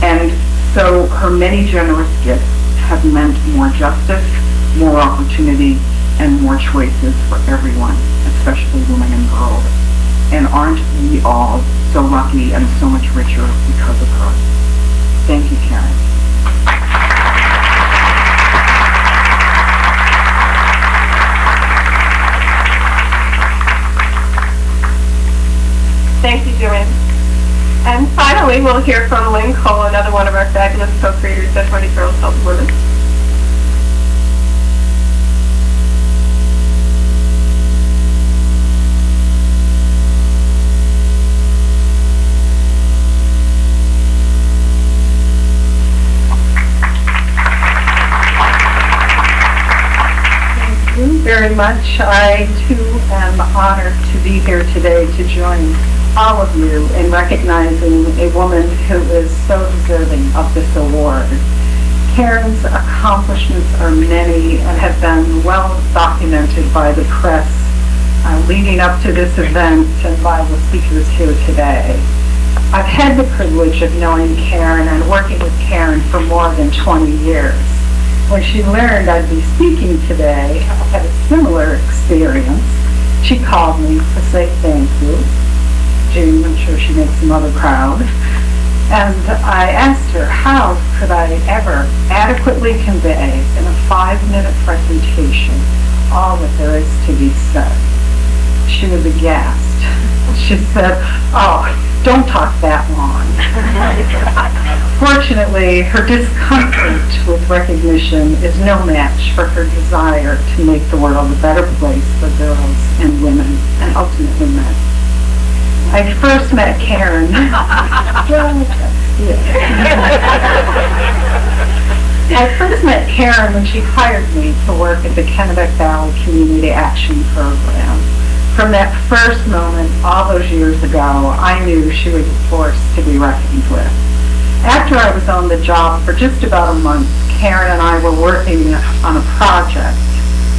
And so her many generous gifts have meant more justice, more opportunity, and more choices for everyone, especially women and girls. And aren't we all so lucky and so much richer because of her? Thank you, Karen. Thank you, Joanne. And finally, we'll hear from Lynn Cole, another one of our fabulous co-creators at 20 Girls Help Women. Very much. I too am honored to be here today to join all of you in recognizing a woman who is so deserving of this award. Karen's accomplishments are many and have been well documented by the press leading up to this event and by the speakers here today. I've had the privilege of knowing Karen and working with Karen for more than 20 years. When she learned I'd be speaking today, I had a similar experience. She called me to say thank you. June, I'm sure she makes some other proud. And I asked her, how could I ever adequately convey in a 5-minute presentation all that there is to be said? She was aghast. She said, oh, don't talk that long. Fortunately, her discomfort with recognition is no match for her desire to make the world a better place for girls and women, and ultimately men. I first met Karen. I first met Karen when she hired me to work at the Kennebec Valley Community Action Program. From that first moment, all those years ago, I knew she was a force to be reckoned with. After I was on the job for just about a month, Karen and I were working on a project,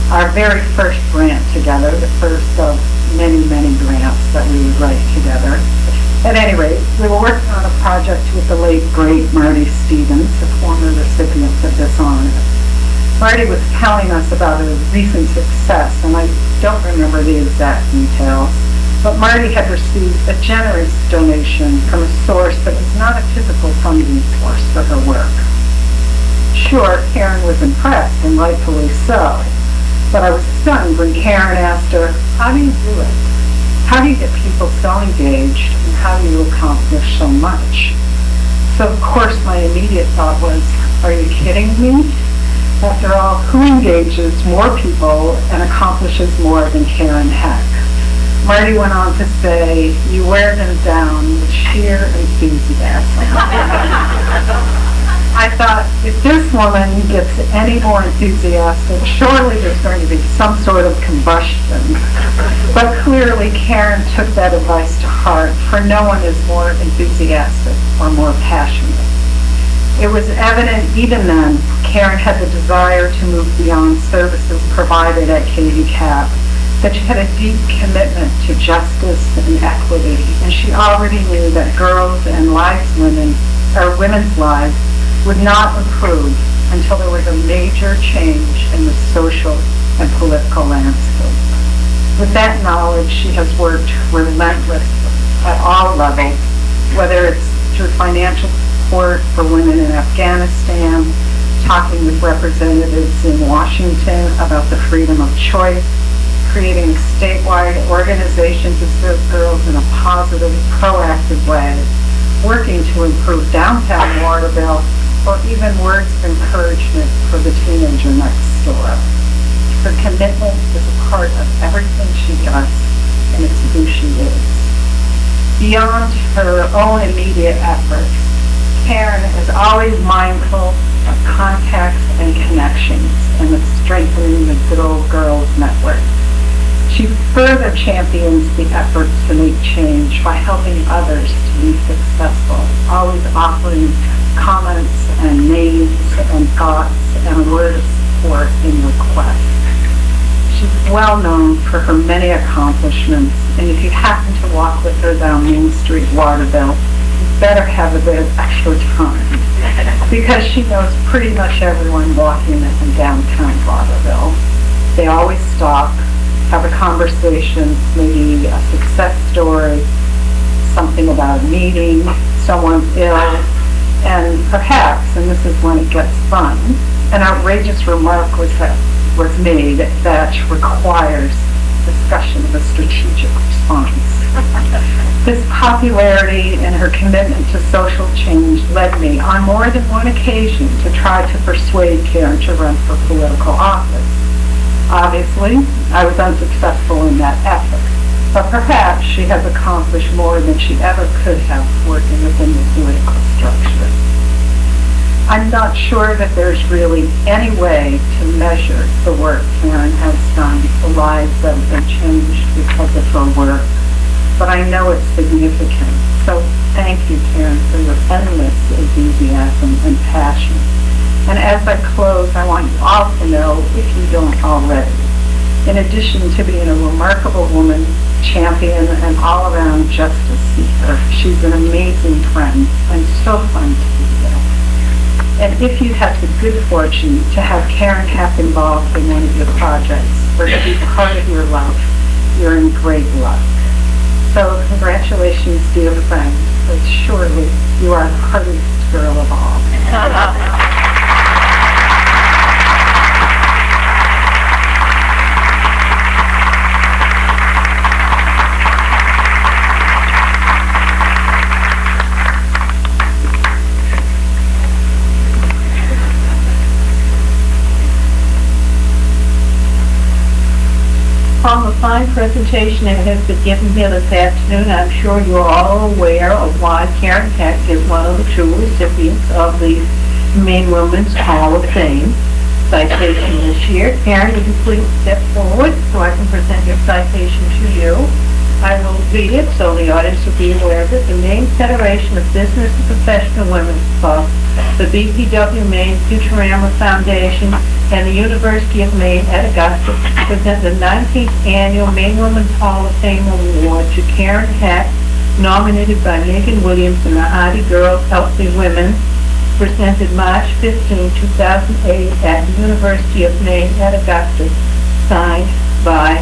our very first grant together, the first of many, many grants that we would write together. At any rate, we were working on a project with the late, great Marty Stevens, a former recipient of this honor. Marty was telling us about a recent success, and I don't remember the exact details, but Marty had received a generous donation from a source that was not a typical funding source for her work. Sure, Karen was impressed, and rightfully so, but I was stunned when Karen asked her, how do you do it? How do you get people so engaged, and how do you accomplish so much? So, of course, my immediate thought was, are you kidding me? After all, who engages more people and accomplishes more than Karen Heck? Marty went on to say, you wear them down with sheer enthusiasm. I thought, if this woman gets any more enthusiastic, surely there's going to be some sort of combustion. But clearly, Karen took that advice to heart, for no one is more enthusiastic or more passionate. It was evident even then, Karen had the desire to move beyond services provided at KDCAP, that she had a deep commitment to justice and equity, and she already knew that girls and women's lives would not improve until there was a major change in the social and political landscape. With that knowledge, she has worked relentlessly at all levels, whether it's through financial support for women in Afghanistan, talking with representatives in Washington about the freedom of choice, creating a statewide organization to serve girls in a positive, proactive way, working to improve downtown Waterville, or even words of encouragement for the teenager next door. Her commitment is a part of everything she does, and it's who she is. Beyond her own immediate efforts, Karen is always mindful of contacts and connections and of strengthening the good old girls network. She further champions the efforts to make change by helping others to be successful, always offering comments and names and thoughts and a word of support in requests. She's well known for her many accomplishments, and if you happen to walk with her down Main Street, Waterville, you better have a bit of extra time, because she knows pretty much everyone walking in downtown Waterville. They always stop, have a conversation, maybe a success story, something about a meeting, someone's ill, and perhaps, and this is when it gets fun, an outrageous remark was made that requires discussion of a strategic response. This popularity and her commitment to social change led me on more than one occasion to try to persuade Karen to run for political office. Obviously, I was unsuccessful in that effort, but perhaps she has accomplished more than she ever could have working within the political structure. I'm not sure that there's really any way to measure the work Karen has done, the lives that have been changed because of her work, but I know it's significant. So thank you, Karen, for your endless enthusiasm and passion. And as I close, I want you all to know, if you don't already, in addition to being a remarkable woman, champion, and all-around justice seeker, she's an amazing friend and so fun to be with. And if you have the good fortune to have Karen Kapp involved in one of your projects or to be part of your life, you're in great luck. So congratulations, dear friend, but surely you are the hardest girl of all. From the fine presentation that has been given here this afternoon, I'm sure you're all aware of why Karen Keck is one of the true recipients of the Maine Women's Hall of Fame citation this year. Karen, would you please step forward so I can present your citation to you? I will read it so the audience will be aware of it. The Maine Federation of Business and Professional Women's Club, the BPW Maine Futurama Foundation, and the University of Maine at Augusta present the 19th Annual Maine Women's Hall of Fame Award to Karen Hack, nominated by Megan Williams and the Hardy Girls Healthy Women, presented March 15, 2008 at the University of Maine at Augusta, signed by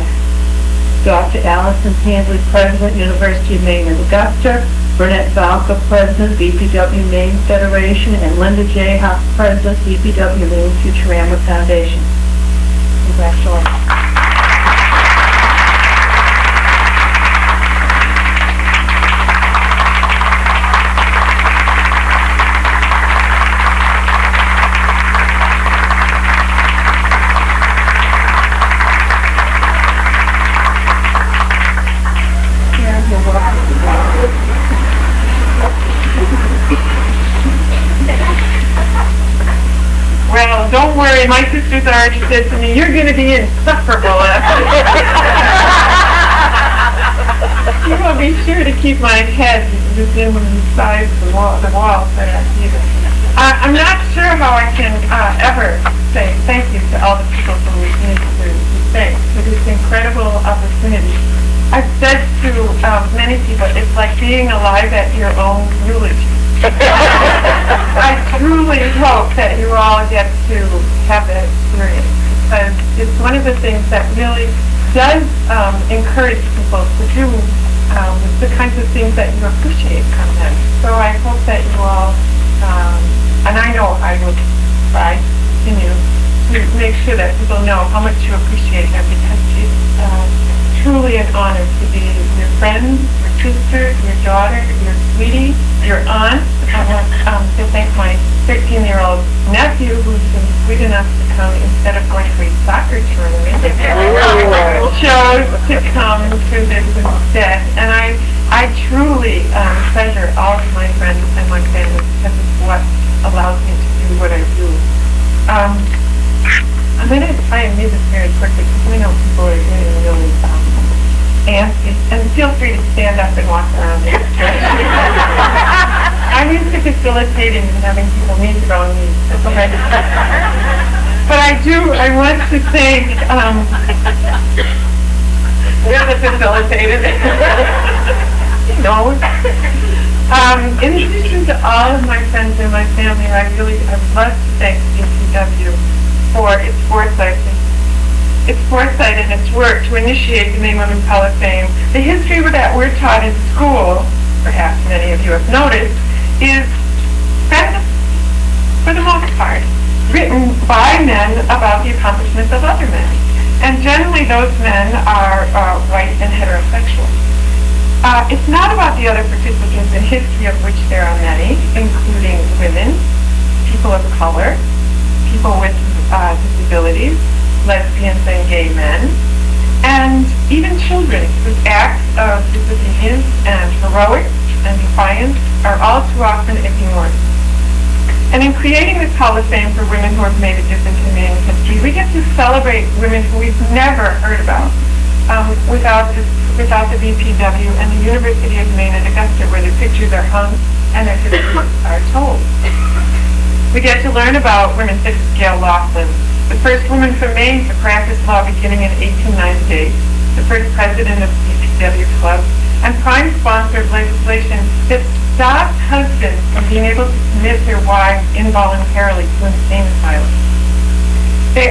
Dr. Allison Handley, President, University of Maine at Augusta, Burnett Valka, President, BPW Maine Federation, and Linda J. Huff, President, BPW Maine Futurama Foundation. Congratulations. Well, don't worry, my sister's already said to me, you're going to be insufferable after this. You will be sure to keep my head within the size of the walls that I see. I'm not sure how I can ever say thank you to all the people who need to thank for this incredible opportunity. I've said to many people, it's like being alive at your own eulogy. I truly hope that you all get to have that experience, because it's one of the things that really does encourage people to do the kinds of things that you appreciate from them. So I hope that you all, and I know I will try continue to make sure that people know how much you appreciate her, because she's truly an honor to be your friend, your sister, your daughter, your sweetie, your aunt. I want to thank my 13-year-old nephew who's been sweet enough to come instead of going to a soccer tournament. Chose to come to this instead. And I truly treasure all of my friends and my family because it's what allows me to do what I do. I'm going to try and move this very quickly because we know people are getting really antsy. And feel free to stand up and walk around the direction. I'm used to facilitating and having people meet their own needs. But I want to thank, we're the facilitated. No. In addition to all of my friends and my family, I would love to thank DPW for its foresight and its work to initiate the Maine Women's Hall of Fame. The history that we're taught in school, perhaps many of you have noticed, is, for the most part, written by men about the accomplishments of other men. And generally those men are white and heterosexual. It's not about the other participants in history, of which there are many, including women, people of color, people with disabilities, lesbians and gay men, and even children whose acts of disobedience and heroics and defiance are all too often ignored. And in creating this Hall of Fame for women who have made a difference in Maine history, we get to celebrate women who we've never heard about without the BPW and the University of Maine at Augusta, where their pictures are hung and their histories are told. We get to learn about women such as Gail Laughlin, the first woman from Maine to practice law beginning in 1898, the first president of the BPW Club, and prime sponsor of legislation that stopped husbands from being able to commit their wives involuntarily to an insane asylum. She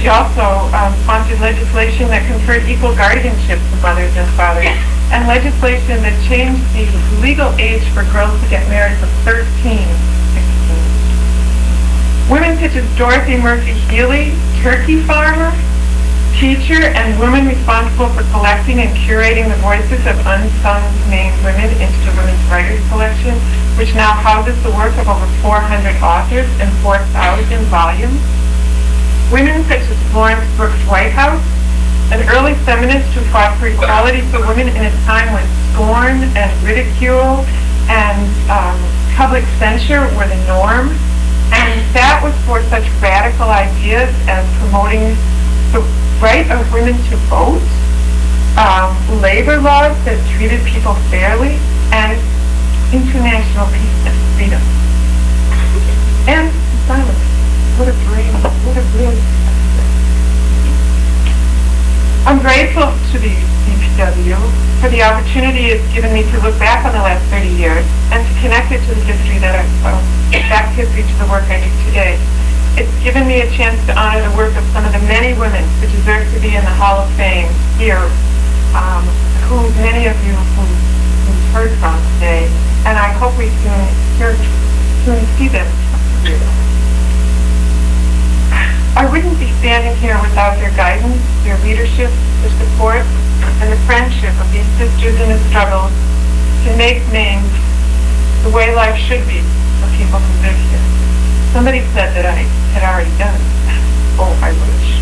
also sponsored legislation that conferred equal guardianship to mothers and fathers, and legislation that changed the legal age for girls to get married from 13 to 16. Women such as Dorothy Murphy Healy, turkey farmer, teacher, and women responsible for collecting and curating the voices of unsung Maine women into the Women's Writers Collection, which now houses the work of over 400 authors in 4,000 volumes. Women such as Florence Whitehouse, an early feminist who fought for equality for women in a time when scorn and ridicule and public censure were the norm. And that was for such radical ideas as promoting the right of women to vote, labor laws that treated people fairly, and international peace and freedom. And silence. What a brilliant. I'm grateful to the DPW for the opportunity it's given me to look back on the last 30 years and to connect it to the history that back history to the work I do today. It's given me a chance to honor the work of some of the many women who deserve to be in the Hall of Fame here, who many of you who've heard from today, and I hope we soon see them here. I wouldn't be standing here without their guidance, their leadership, their support, and the friendship of these sisters in the struggle to make Maine the way life should be for people who live here. Somebody said that I had already done it. Oh, I wish.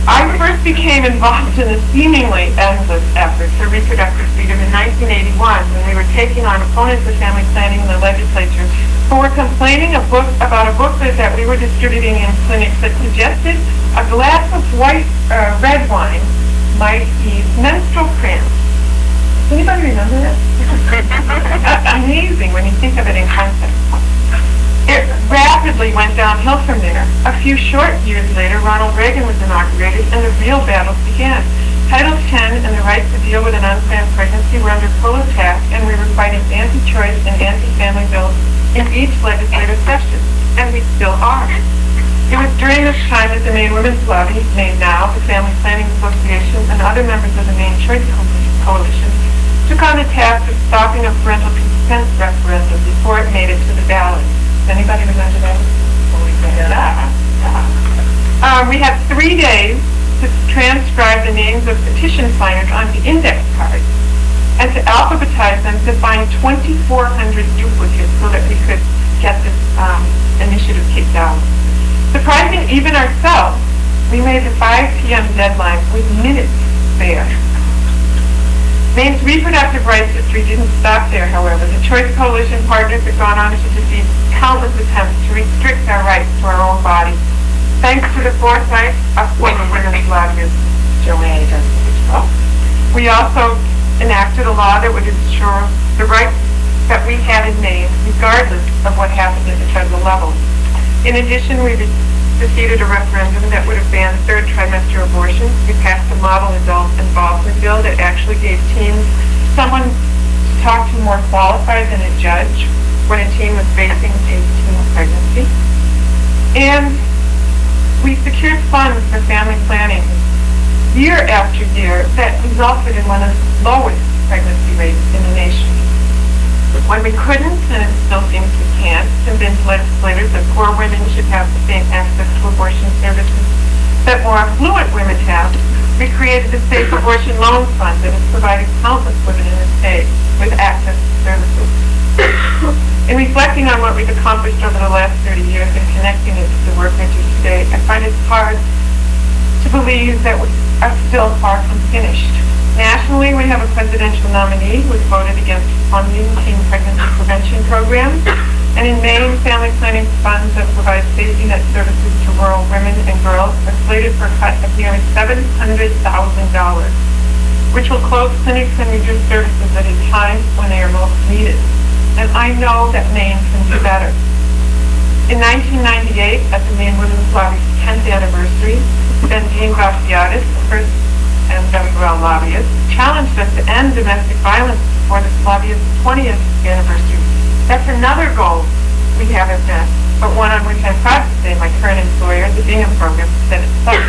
I first became involved in the seemingly endless effort for reproductive freedom in 1981 when we were taking on opponents of family planning in the legislature who were complaining about a booklet that we were distributing in clinics that suggested a glass of red wine might ease menstrual cramps. Does anybody remember that? Amazing when you think of it in context. It rapidly went downhill from there. A few short years later, Ronald Reagan was inaugurated and the real battles began. Title X and the right to deal with an unplanned pregnancy were under full attack, and we were fighting anti-choice and anti-family bills in each legislative session, and we still are. It was during this time that the Maine Women's Lobby, Maine Now, the Family Planning Association, and other members of the Maine Choice Coalition took on the task of stopping a parental consent referendum before it made it to the ballot. Does anybody remember that? 3 days to transcribe the names of petition signers onto index cards and to alphabetize them to find 2,400 duplicates so that we could get this initiative kicked out. Surprising even ourselves, we made the 5 p.m. deadline with minutes spare. Maine's reproductive rights history didn't stop there, however. The Choice Coalition partners have gone on to defeat countless attempts to restrict our rights to our own bodies, thanks to the foresight of former women's lobbyist Joanne Augusta. We also enacted a law that would ensure the rights that we had in Maine, regardless of what happened at the federal level. In addition, we defeated a referendum that would have banned third trimester abortion. We passed a model adult involvement bill that actually gave teens someone to talk to more qualified than a judge when a teen was facing a teen pregnancy. And we secured funds for family planning year after year that resulted in one of the lowest pregnancy rates in the nation. When we couldn't, and it still seems we can't, convince legislators that poor women should have the same access to abortion services that more affluent women have, we created the Safe Abortion Loan Fund that has provided countless women in the state with access to services. In reflecting on what we've accomplished over the last 30 years and connecting it to the work I do today, I find it hard to believe that we are still far from finished. Nationally, we have a presidential nominee who has voted against funding teen pregnancy prevention programs, and in Maine, family planning funds that provide safety net services to rural women and girls are slated for a cut of nearly $700,000, which will close clinics and reduce services at a time when they are most needed. And I know that Maine can do better. In 1998, at the Maine Women's Lobby's 10th anniversary, then Dean Bastiatis, the first and Democrat lobbyist, challenged us to end domestic violence before this lobbyist's 20th anniversary. That's another goal we haven't met, but one on which I'm proud to say my current employer, the Bingham Program, set its sights.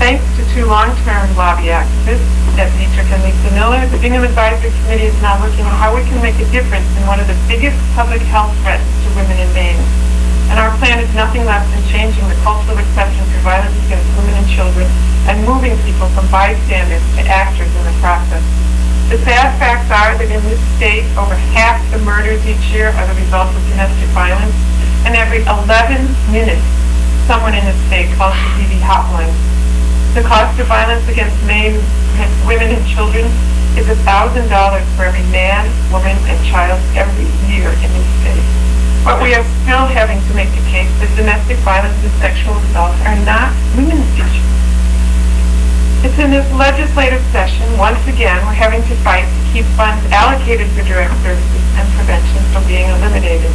Thanks to 2 long-term lobby activists, Deb Dietrich and Lisa Miller, the Bingham Advisory Committee is now looking at how we can make a difference in one of the biggest public health threats to women in Maine. And our plan is nothing less than changing the cultural acceptance of violence against women and children and moving people from bystanders to actors in the process. The sad facts are that in this state, over half the murders each year are the result of domestic violence, and every 11 minutes, someone in the state calls the DV hotline. The cost of violence against Maine women and children is $1,000 for every man, woman, and child every year in this state. But we are still having to make the case that domestic violence and sexual assault are not women's issues. It's in this legislative session, once again, we're having to fight to keep funds allocated for direct services and prevention from being eliminated.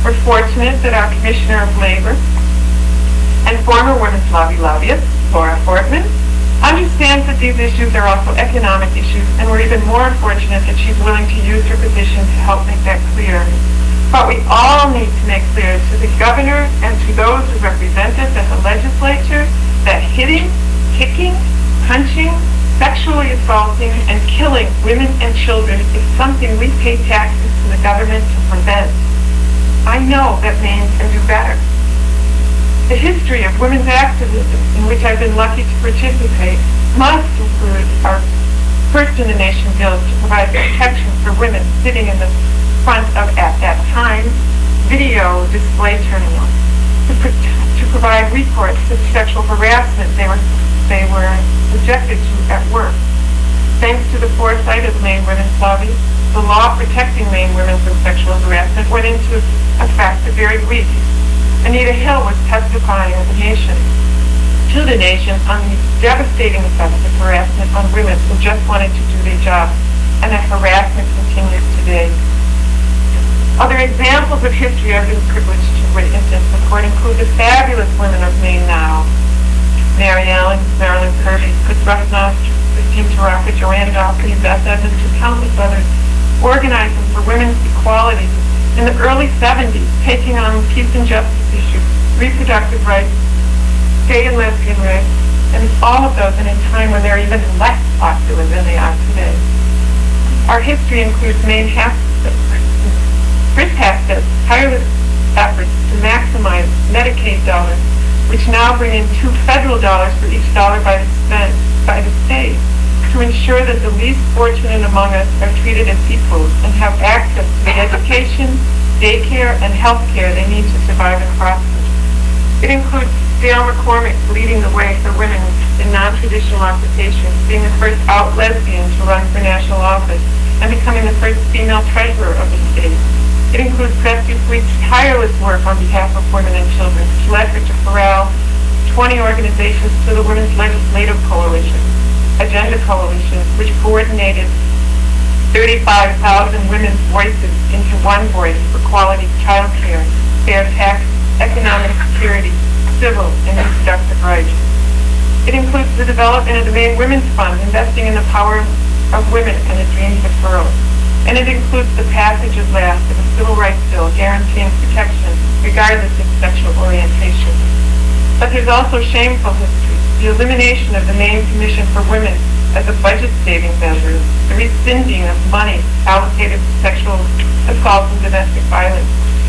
We're fortunate that our Commissioner of Labor and former Women's Lobby lobbyist, Laura Fortman, understands that these issues are also economic issues, and we're even more fortunate that she's willing to use her position to help make that clear. But we all need to make clear to the governor and to those who represent us at the legislature that hitting, kicking, punching, sexually assaulting, and killing women and children is something we pay taxes to the government to prevent. I know that Maine can do better. The history of women's activism, in which I've been lucky to participate, must include our first-in-the-nation bills to provide protection for women sitting in the front of, at that time, video display terminals, to provide recourse to sexual harassment they were subjected to at work. Thanks to the foresight of the Maine Women's Lobby, the law protecting Maine women from sexual harassment went into effect the very week Anita Hill was testifying to the nation on the devastating effects of harassment on women who just wanted to do their job, and that harassment continues today. Other examples of history I've been privileged to witness and support include the fabulous women of Maine now. Mary Allen, Marilyn Kirby, Chris Ruffnoff, Christine Taraka, Joanne Daugherty, Beth Evans, and countless others organizing for women's equality in the early 70s, taking on peace and justice issues, reproductive rights, gay and lesbian rights, and all of those in a time when they're even less popular than they are today. Our history includes Chris Haskell's tireless efforts to maximize Medicaid dollars, which now bring in $2 federal for each dollar spent by the state, to ensure that the least fortunate among us are treated as equals and have access to the education, daycare, and health care they need to survive and prosper. It includes Dale McCormick leading the way for women in non-traditional occupations, being the first out lesbian to run for national office, and becoming the first female treasurer of the state. It includes Crestview Fleet's tireless work on behalf of women and children, which led her to corral 20 organizations to the Women's Legislative Coalition, Agenda Coalition, which coordinated 35,000 women's voices into one voice for quality child care, fair tax, economic security, civil and reproductive rights. It includes the development of the Maine Women's Fund, investing in the power of women and the dreams of girls. And it includes the passage at last of a civil rights bill guaranteeing protection regardless of sexual orientation. But there's also shameful history, the elimination of the Maine Commission for Women as a budget-saving measure, the rescinding of money allocated to sexual assault and domestic violence,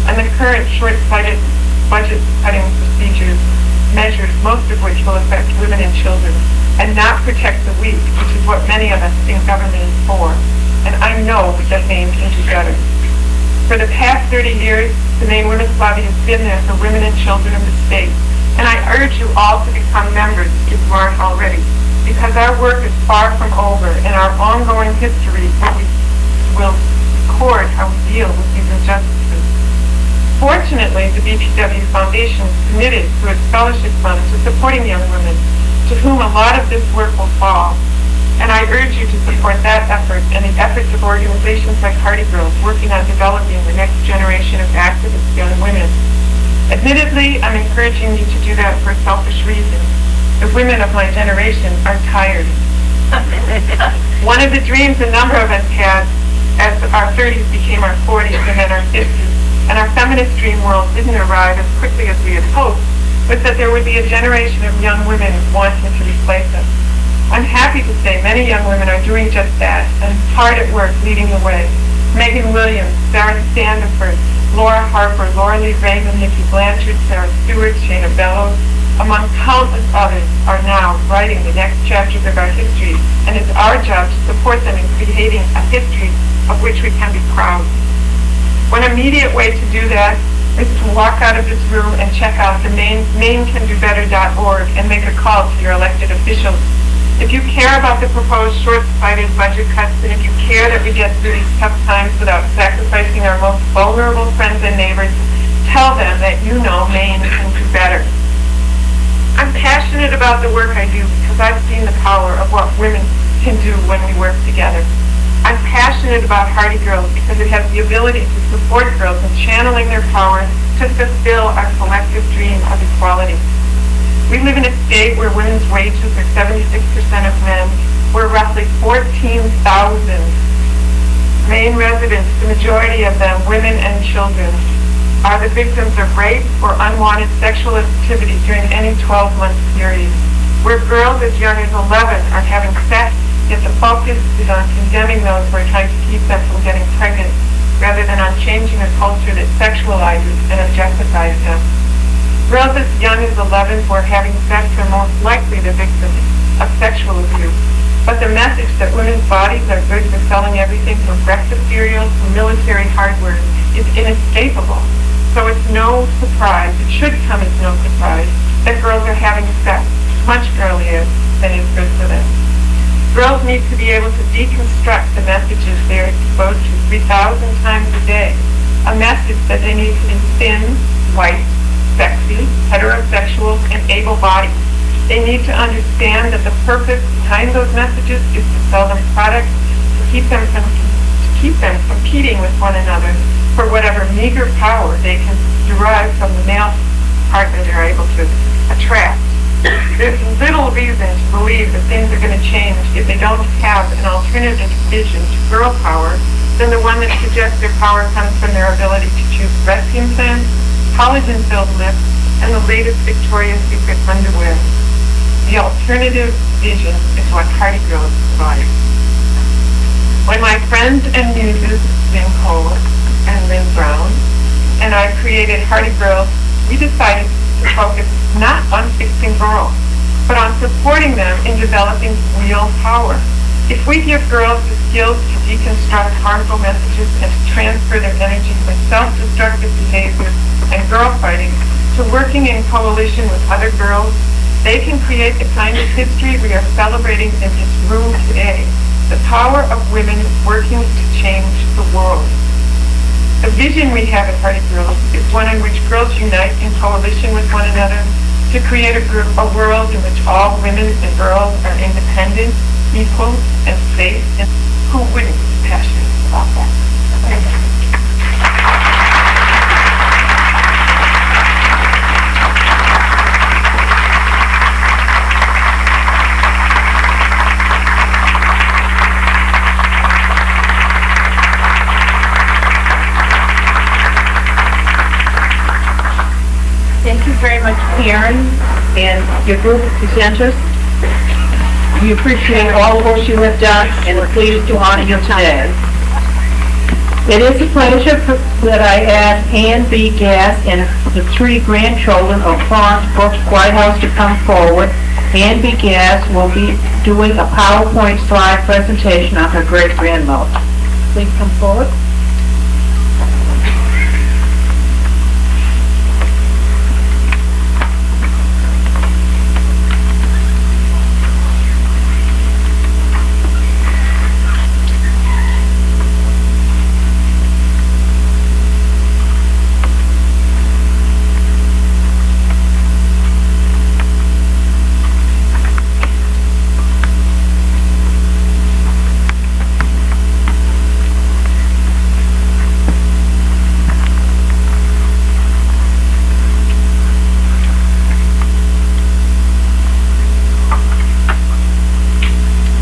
and the current short-sighted budget-cutting measures, most of which will affect women and children, and not protect the weak, which is what many of us think government is for. And I know that Maine can do better. For the past 30 years, the Maine Women's Lobby has been there for women and children of the state. And I urge you all to become members if you aren't already, because our work is far from over, and our ongoing history will record how we deal with these injustices. Fortunately, the BPW Foundation is committed through its scholarship fund to supporting young women, to whom a lot of this work will fall. And I urge you to support that effort and the efforts of organizations like Hardy Girls working on developing the next generation of activist young women. Admittedly, I'm encouraging you to do that for a selfish reason. The women of my generation are tired. One of the dreams a number of us had as our 30s became our 40s and then our 50s, and our feminist dream world didn't arrive as quickly as we had hoped, was that there would be a generation of young women wanting to replace us. I'm happy to say many young women are doing just that and hard at work leading the way. Megan Williams, Sarah Standiford, Laura Harper, Laura Lee Reagan, Nikki Blanchard, Sarah Stewart, Shayna Bellows, among countless others, are now writing the next chapters of our history, and it's our job to support them in creating a history of which we can be proud. One immediate way to do that is to walk out of this room and check out the MaineCanDoBetter.org and make a call to your elected officials. If you care about the proposed short-sighted budget cuts, and if you care that we get through these tough times without sacrificing our most vulnerable friends and neighbors, tell them that you know Maine can do better. I'm passionate about the work I do because I've seen the power of what women can do when we work together. I'm passionate about Hardy Girls because it has the ability to support girls in channeling their power to fulfill our collective dream of equality. We live in a state where women's wages are 76% of men, where roughly 14,000 Maine residents, the majority of them women and children, are the victims of rape or unwanted sexual activity during any 12-month period, where girls as young as 11 are having sex, yet the focus is on condemning those who are trying to keep them from getting pregnant, rather than on changing a culture that sexualizes and objectifies them. Girls as young as 11 who are having sex are most likely the victims of sexual abuse. But the message that women's bodies are good for selling everything from breakfast cereals to military hardware is inescapable. So it's no surprise, it should come as no surprise, that girls are having sex much earlier than is good for them. Girls need to be able to deconstruct the messages they are exposed to 3,000 times a day. A message that they need to be thin, white, sexy, heterosexual, and able-bodied. They need to understand that the purpose behind those messages is to sell them products to keep them competing with one another for whatever meager power they can derive from the male partner they're able to attract. There's little reason to believe that things are going to change if they don't have an alternative vision to girl power than the one that suggests their power comes from their ability to choose breast implants, collagen-filled lips, and the latest Victoria's Secret underwear. The alternative vision is what Hardy Girls provide. When my friends and muses, Lynn Cole and Lynn Brown, and I created Hardy Girls, we decided to to focus not on fixing girls, but on supporting them in developing real power. If we give girls the skills to deconstruct harmful messages and to transfer their energy from self-destructive behavior and girl fighting to working in coalition with other girls, they can create the kind of history we are celebrating in this room today, the power of women working to change the world. The vision we have at Hearty Girls is one in which girls unite in coalition with one another to create a world in which all women and girls are independent, equal, and safe, and who wouldn't be passionate about that? Thank you very much, Karen, and your group of presenters. We appreciate all the work you have done and are pleased to honor you today. It is a pleasure that I ask Ann B. Gass and the 3 grandchildren of Florence Brooks Whitehouse to come forward. Ann B. Gass will be doing a PowerPoint slide presentation on her great-grandmother. Please come forward.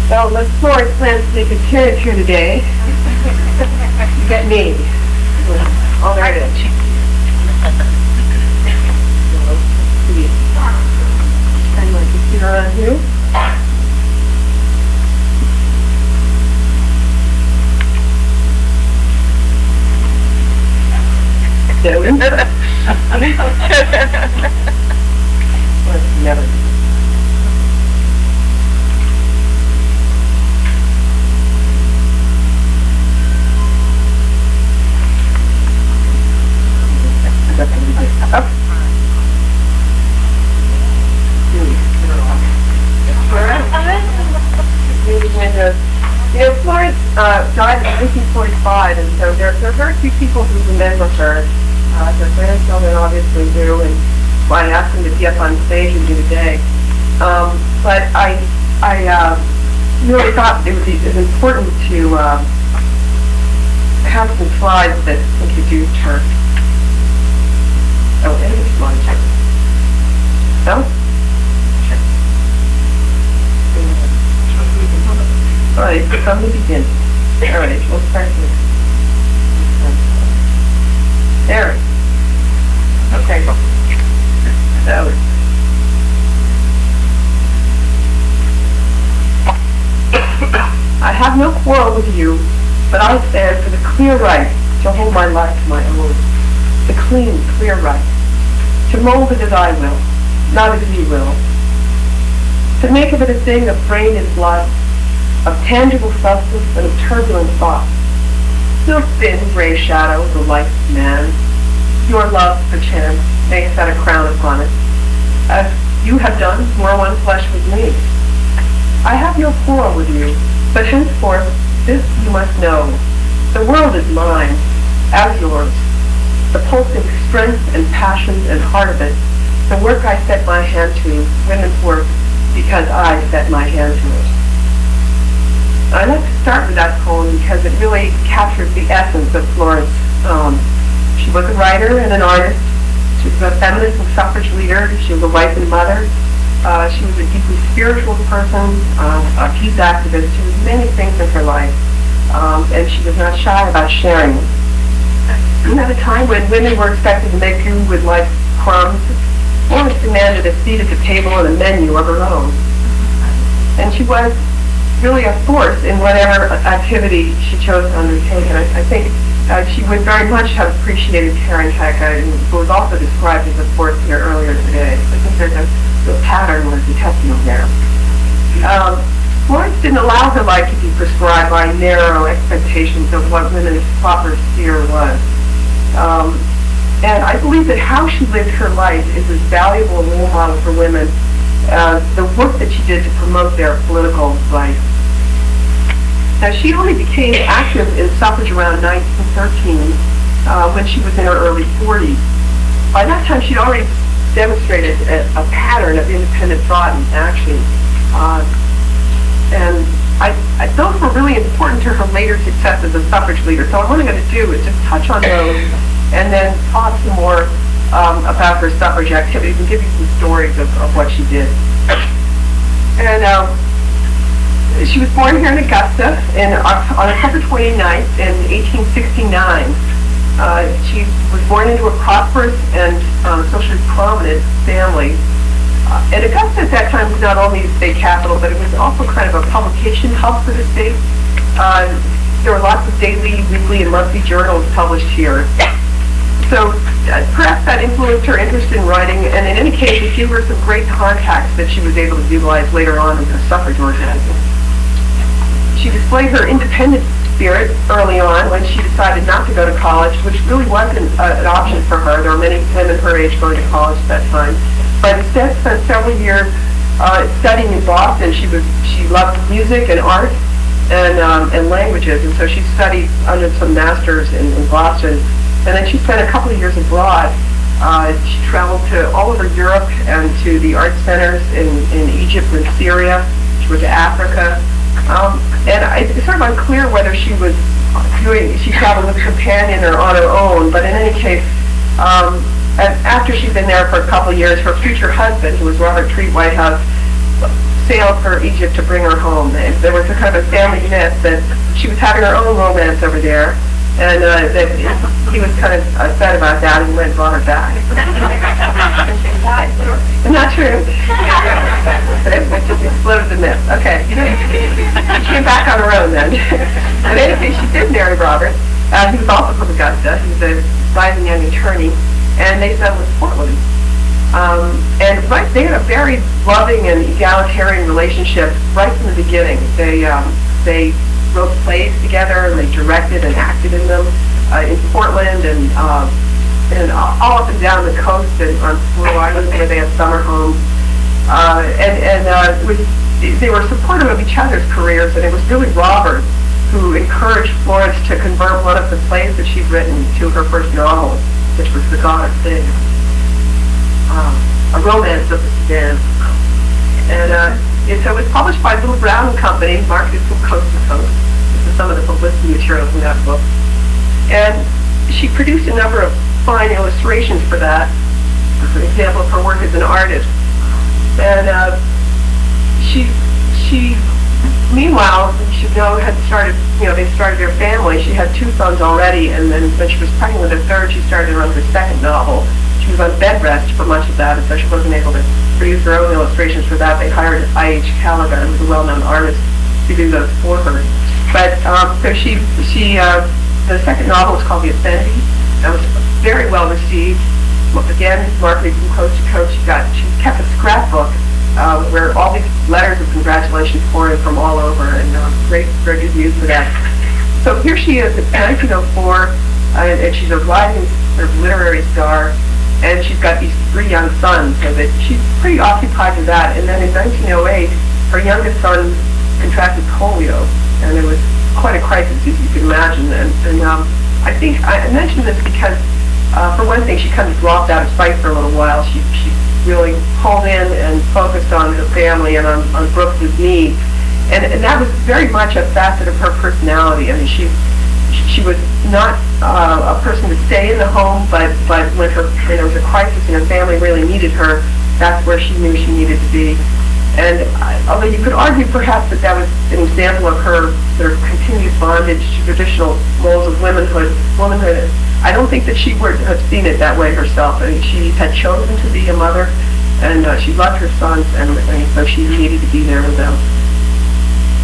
Well, Miss Florence plans to make a appearance here today. You got me. Oh, there it is. Turn my computer on here. There we go. Let's never. Florence died in 1945, and so there are very few people who remember her. Her grandchildren obviously do, and I asked them to be up on stage with you today. But I really thought it was important to have some slides that introduced her. Oh, and it's one check. No? All right, from the beginning. All right, we'll start with. There. Okay. So. I have no quarrel with you, but I stand for the clear right to hold my life to my own. The clean, clear right. To mold it as I will, not as you will. To make of it a thing of brain and blood, of tangible substance and of turbulent thought. No thin gray shadow of the life of man. Your love, perchance, may set a crown upon it, as you have done more one flesh with me. I have no quarrel with you, but henceforth this you must know. The world is mine, as yours. The pulsing strength and passions and heart of it, the work I set my hand to, women's work, because I set my hand to it. I'd like to start with that poem because it really captures the essence of Florence. She was a writer and an artist. She was a feminist and suffrage leader. She was a wife and mother. She was a deeply spiritual person, a peace activist. She was many things in her life, and she was not shy about sharing. At a time when women were expected to make do with life's crumbs, Florence demanded a seat at the table and a menu of her own. And she was really a force in whatever activity she chose to undertake. And I think She would very much have appreciated Karen Heck, who was also described as a fourth here earlier today. I think there's a pattern we're detecting there. Florence didn't allow her life to be prescribed by narrow expectations of what women's proper sphere was. And I believe that how she lived her life is as valuable a role model for women as the work that she did to promote their political life. Now, she only became active in suffrage around 1913 when she was in her early 40s. By that time, she'd already demonstrated a pattern of independent thought and action. And those were really important to her later success as a suffrage leader. So what I'm going to do is just touch on those and then talk some more about her suffrage activities and give you some stories of what she did. And she was born here in Augusta on October 29th in 1869. She was born into a prosperous and socially prominent family. And Augusta at that time was not only the state capital, but it was also kind of a publication hub for the state. There were lots of daily, weekly, and monthly journals published here. So perhaps that influenced her interest in writing, and in any case, it gave her some great contacts that she was able to utilize later on in her suffrage organizing. She displayed her independent spirit early on when she decided not to go to college, which really wasn't an option for her. There were many women her age going to college at that time. But instead spent several years studying in Boston. She loved music and art and languages, and so she studied under some masters in Boston. And then she spent a couple of years abroad. She traveled to all over Europe and to the art centers in Egypt and Syria. She went to Africa. And it's sort of unclear whether she traveled with a companion or on her own, but in any case, and after she'd been there for a couple of years, her future husband, who was Robert Treat Whitehouse, sailed for Egypt to bring her home. And there was a kind of a family myth that she was having her own romance over there, and that he was kind of upset about that and went and brought her back. Not true. It just exploded the myth. Okay. She came back on her own then. In any case, she did marry Robert. He was also from Augusta. He was a rising young attorney. And they settled in Portland. And they had a very loving and egalitarian relationship right from the beginning. They wrote plays together, and they directed and acted in them in Portland and all up and down the coast and on Squirrel Island where they had summer homes. They were supportive of each other's careers, and it was really Robert who encouraged Florence to convert one of the plays that she'd written to her first novel, which was The God of Things, a romance of the Sudan. And so it was published by Little Brown Company, marketed from coast to coast. This is some of the publicity materials in that book. And she produced a number of fine illustrations for that. As an example of her work as an artist. And she meanwhile, you should know, they started their family. She had 2 sons already, and then when she was pregnant with a third, she started her own second novel. She was on bed rest for much of that, and so she wasn't able to produce her own illustrations for that. They hired I.H. Callaghan, who was a well-known artist, to do those for her. But so the second novel was called The Ascending. That was very well received. Again, marketed from coast to coast. She kept a scrapbook where all these letters of congratulations poured in from all over, and great reviews for that. So here she is in 1904, and she's a rising sort of literary star, and she's got these 3 young sons, so that she's pretty occupied with that. And then in 1908, her youngest son contracted polio, and it was quite a crisis, as you can imagine. And I think I mentioned this because, for one thing, she kind of dropped out of sight for a little while. She really pulled in and focused on her family and on Brooks's needs. And that was very much a facet of her personality. I mean, she was not a person to stay in the home, but when there was a crisis and her family really needed her, that's where she knew she needed to be. And although you could argue perhaps that was an example of her sort of continued bondage to traditional roles of womanhood, I don't think that she would have seen it that way herself. I mean, she had chosen to be a mother, and she loved her sons, and so she needed to be there with them.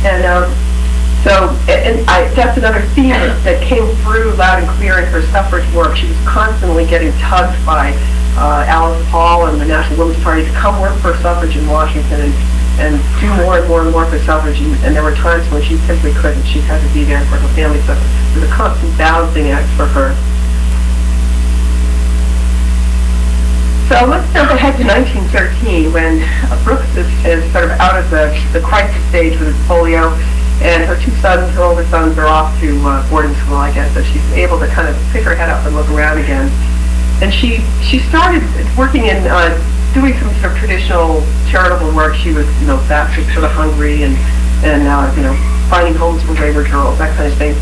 And So, and that's another theme that came through loud and clear in her suffrage work. She was constantly getting tugged by Alice Paul and the National Women's Party to come work for suffrage in Washington and do more and more and more for suffrage. And there were times when she simply couldn't. She had to be there for her family. So it was a constant balancing act for her. So let's jump ahead to 1913 when Brooks is sort of out of the crisis stage with his polio, and her two sons, her older sons, are off to boarding school, I guess, so she's able to kind of pick her head up and look around again. And she started working in doing some sort of traditional charitable work. She was, baskets for the hungry and finding homes for wayward girls, that kind of thing.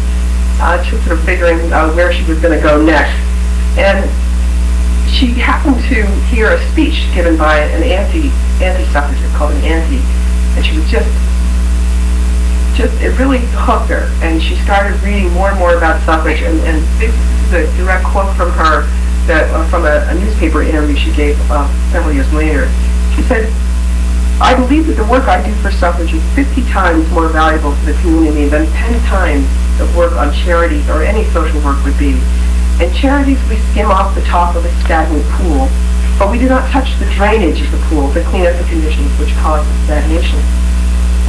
She was sort of figuring out where she was going to go next. And she happened to hear a speech given by an anti-suffragist called an auntie, and she was just it really hooked her, and she started reading more and more about suffrage, and this is a direct quote from her from a newspaper interview she gave several years later. She said, "I believe that the work I do for suffrage is 50 times more valuable to the community than 10 times the work on charities or any social work would be. In charities, we skim off the top of a stagnant pool, but we do not touch the drainage of the pool to clean up the conditions which cause the stagnation.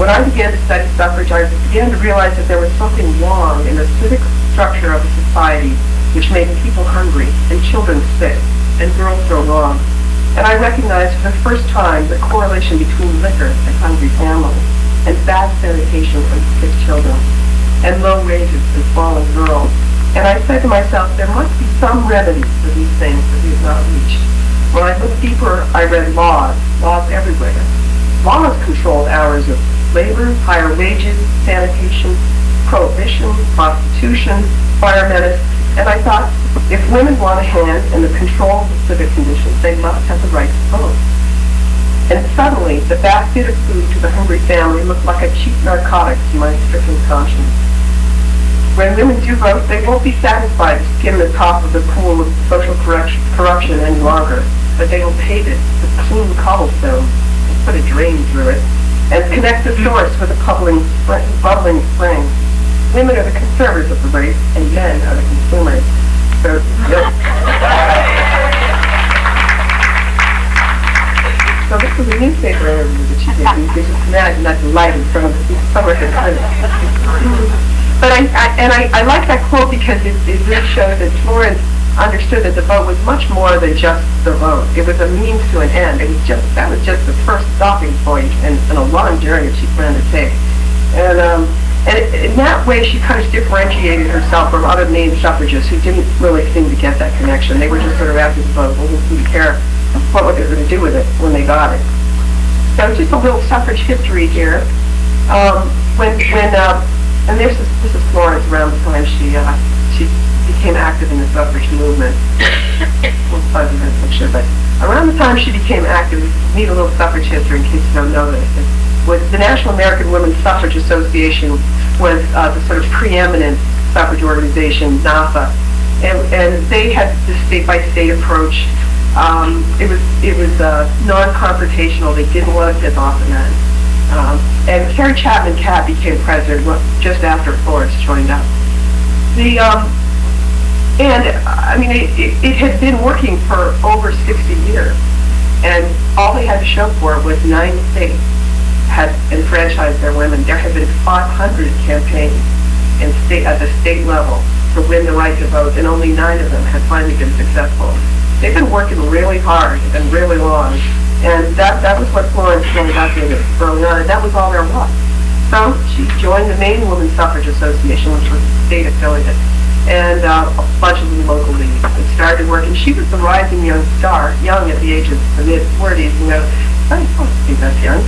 When I began to study suffrage, I began to realize that there was something wrong in the civic structure of a society which made people hungry and children sick and girls go wrong. And I recognized for the first time the correlation between liquor and hungry families, and bad sanitation and sick children, and low wages and fallen girls. And I said to myself, there must be some remedy for these things that we have not reached. When I looked deeper, I read laws everywhere. Laws controlled hours of labor, higher wages, sanitation, prohibition, prostitution, fire menace, and I thought, if women want a hand in the control of the civic conditions, they must have the right to vote. And suddenly, the basket of food to the hungry family looked like a cheap narcotic to my stricken conscience. When women do vote, they won't be satisfied to skim the top of the pool of social corruption any longer, but they will pave it with clean cobblestone and put a drain through it, and connect the source with a bubbling spring. Women are the conservers of the race, and men are the consumers. So, so this was a newspaper interview that she did. You can just imagine that delight in front of some of her friends. But I like that quote because it really shows that Florence understood that the vote was much more than just the vote. It was a means to an end. That was just the first stopping point in a long journey that she planned to take. And in that way, she kind of differentiated herself from other Maine suffragists who didn't really seem to get that connection. They were just sort of after the vote, well, who didn't care what they were going to do with it when they got it. So just a little suffrage history here. And this is Florence around the time she became active in the suffrage movement. I'm sure, but around the time she became active, need a little suffrage history in case you don't know this. The National American Women's Suffrage Association was the sort of preeminent suffrage organization, NAFA, and they had the state-by-state approach. It was non-confrontational. They didn't want to piss off the men. And Harry Chapman Catt became president just after Florence joined up. It had been working for over 60 years, and all they had to show for it was 9 states had enfranchised their women. There had been 500 campaigns at the state level to win the right to vote, and only 9 of them had finally been successful. They've been working really hard and really long. And that was what Florence really got to early on, and that was all there was. So she joined the Maine Women's Suffrage Association, which was a state affiliate, and a bunch of the local leagues, and started working. She was the rising young star, young at the age of the mid-40s, I think that's young.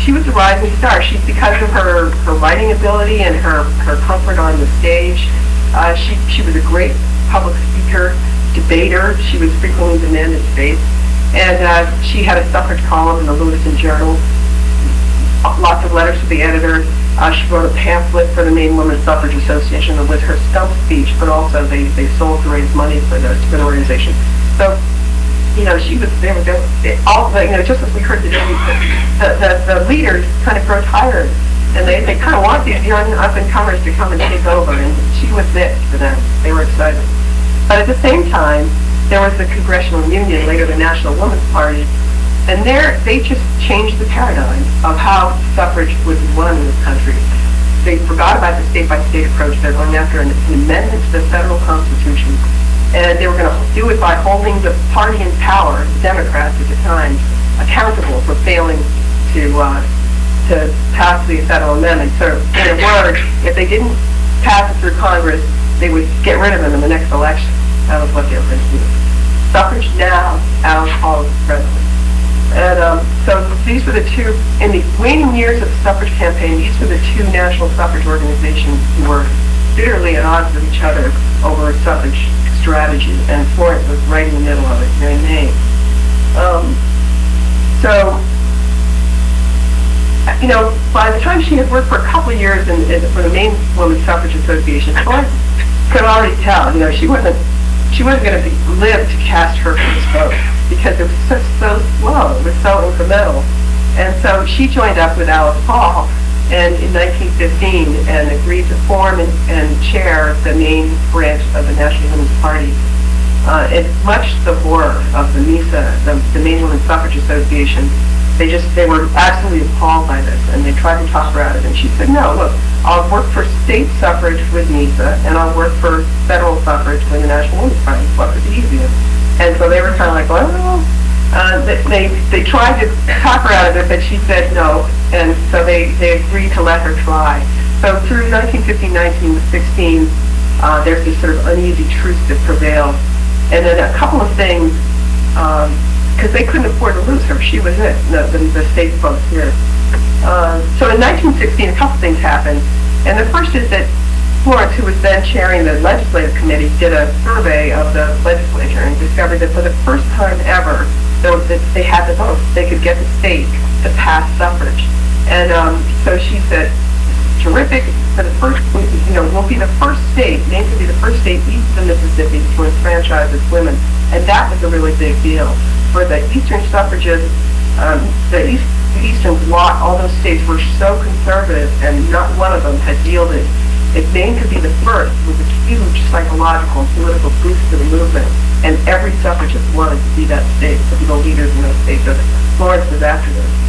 She was the rising star. Because of her writing ability and her comfort on the stage, she was a great public speaker, debater. She was frequently demanded space. And she had a suffrage column in the Lewiston Journal, lots of letters to the editor. She wrote a pamphlet for the Maine Women's Suffrage Association that was her stump speech, but also they sold to raise money for the organization. So, she was there. Just as we heard today, the leaders kind of grow tired And they kind of want these young up-and-comers to come and take over, and she was it for them. They were excited. But at the same time, there was the Congressional Union, later the National Women's Party, and they just changed the paradigm of how suffrage was won in this country. They forgot about the state-by-state approach. They're going after an amendment to the federal Constitution, and they were going to do it by holding the party in power, the Democrats at the time, accountable for failing to pass the federal amendment. So, in a word, if they didn't pass it through Congress, they would get rid of them in the next election. That was what they were going to do. Suffrage now, out of presently. And so these were the two, in the waning years of the suffrage campaign, these were the two national suffrage organizations who were bitterly at odds with each other over suffrage strategy, and Florence was right in the middle of it, here in Maine. So, you know, by the time she had worked for a couple of years for the Maine Women's Suffrage Association, Florence could already tell, you know, she wasn't going to live to cast her first vote, because it was so slow, it was so incremental. And so she joined up with Alice Paul in 1915 and agreed to form and chair the Maine branch of the National Women's Party. It's much the horror of the MISA, the Maine Women's Suffrage Association. They were absolutely appalled by this, and they tried to talk her out of it. And she said, no, look, I'll work for state suffrage with MISA, and I'll work for federal suffrage with the National Women's Party. What was the easiest? And so they were kind of like, well, they tried to talk her out of it, but she said no, and so they agreed to let her try. So through 1915, 1916, there's this sort of uneasy truce that prevailed. And then a couple of things, because they couldn't afford to lose her. She was it, the state folks here. So in 1916, a couple things happened. And the first is that Florence, who was then chairing the legislative committee, did a survey of the legislature and discovered that for the first time ever, that they had the vote. They could get the state to pass suffrage. And so she said, terrific, for the first, you know, we'll be the first state, Maine could be the first state east of the Mississippi to enfranchise its women. And that was a really big deal. For the eastern suffragists, the eastern bloc, all those states were so conservative, and not one of them had yielded. If Maine could be the first, it was a huge psychological and political boost to the movement, and every suffragist wanted to be that state, to be the leaders in those states. So Florence was after this.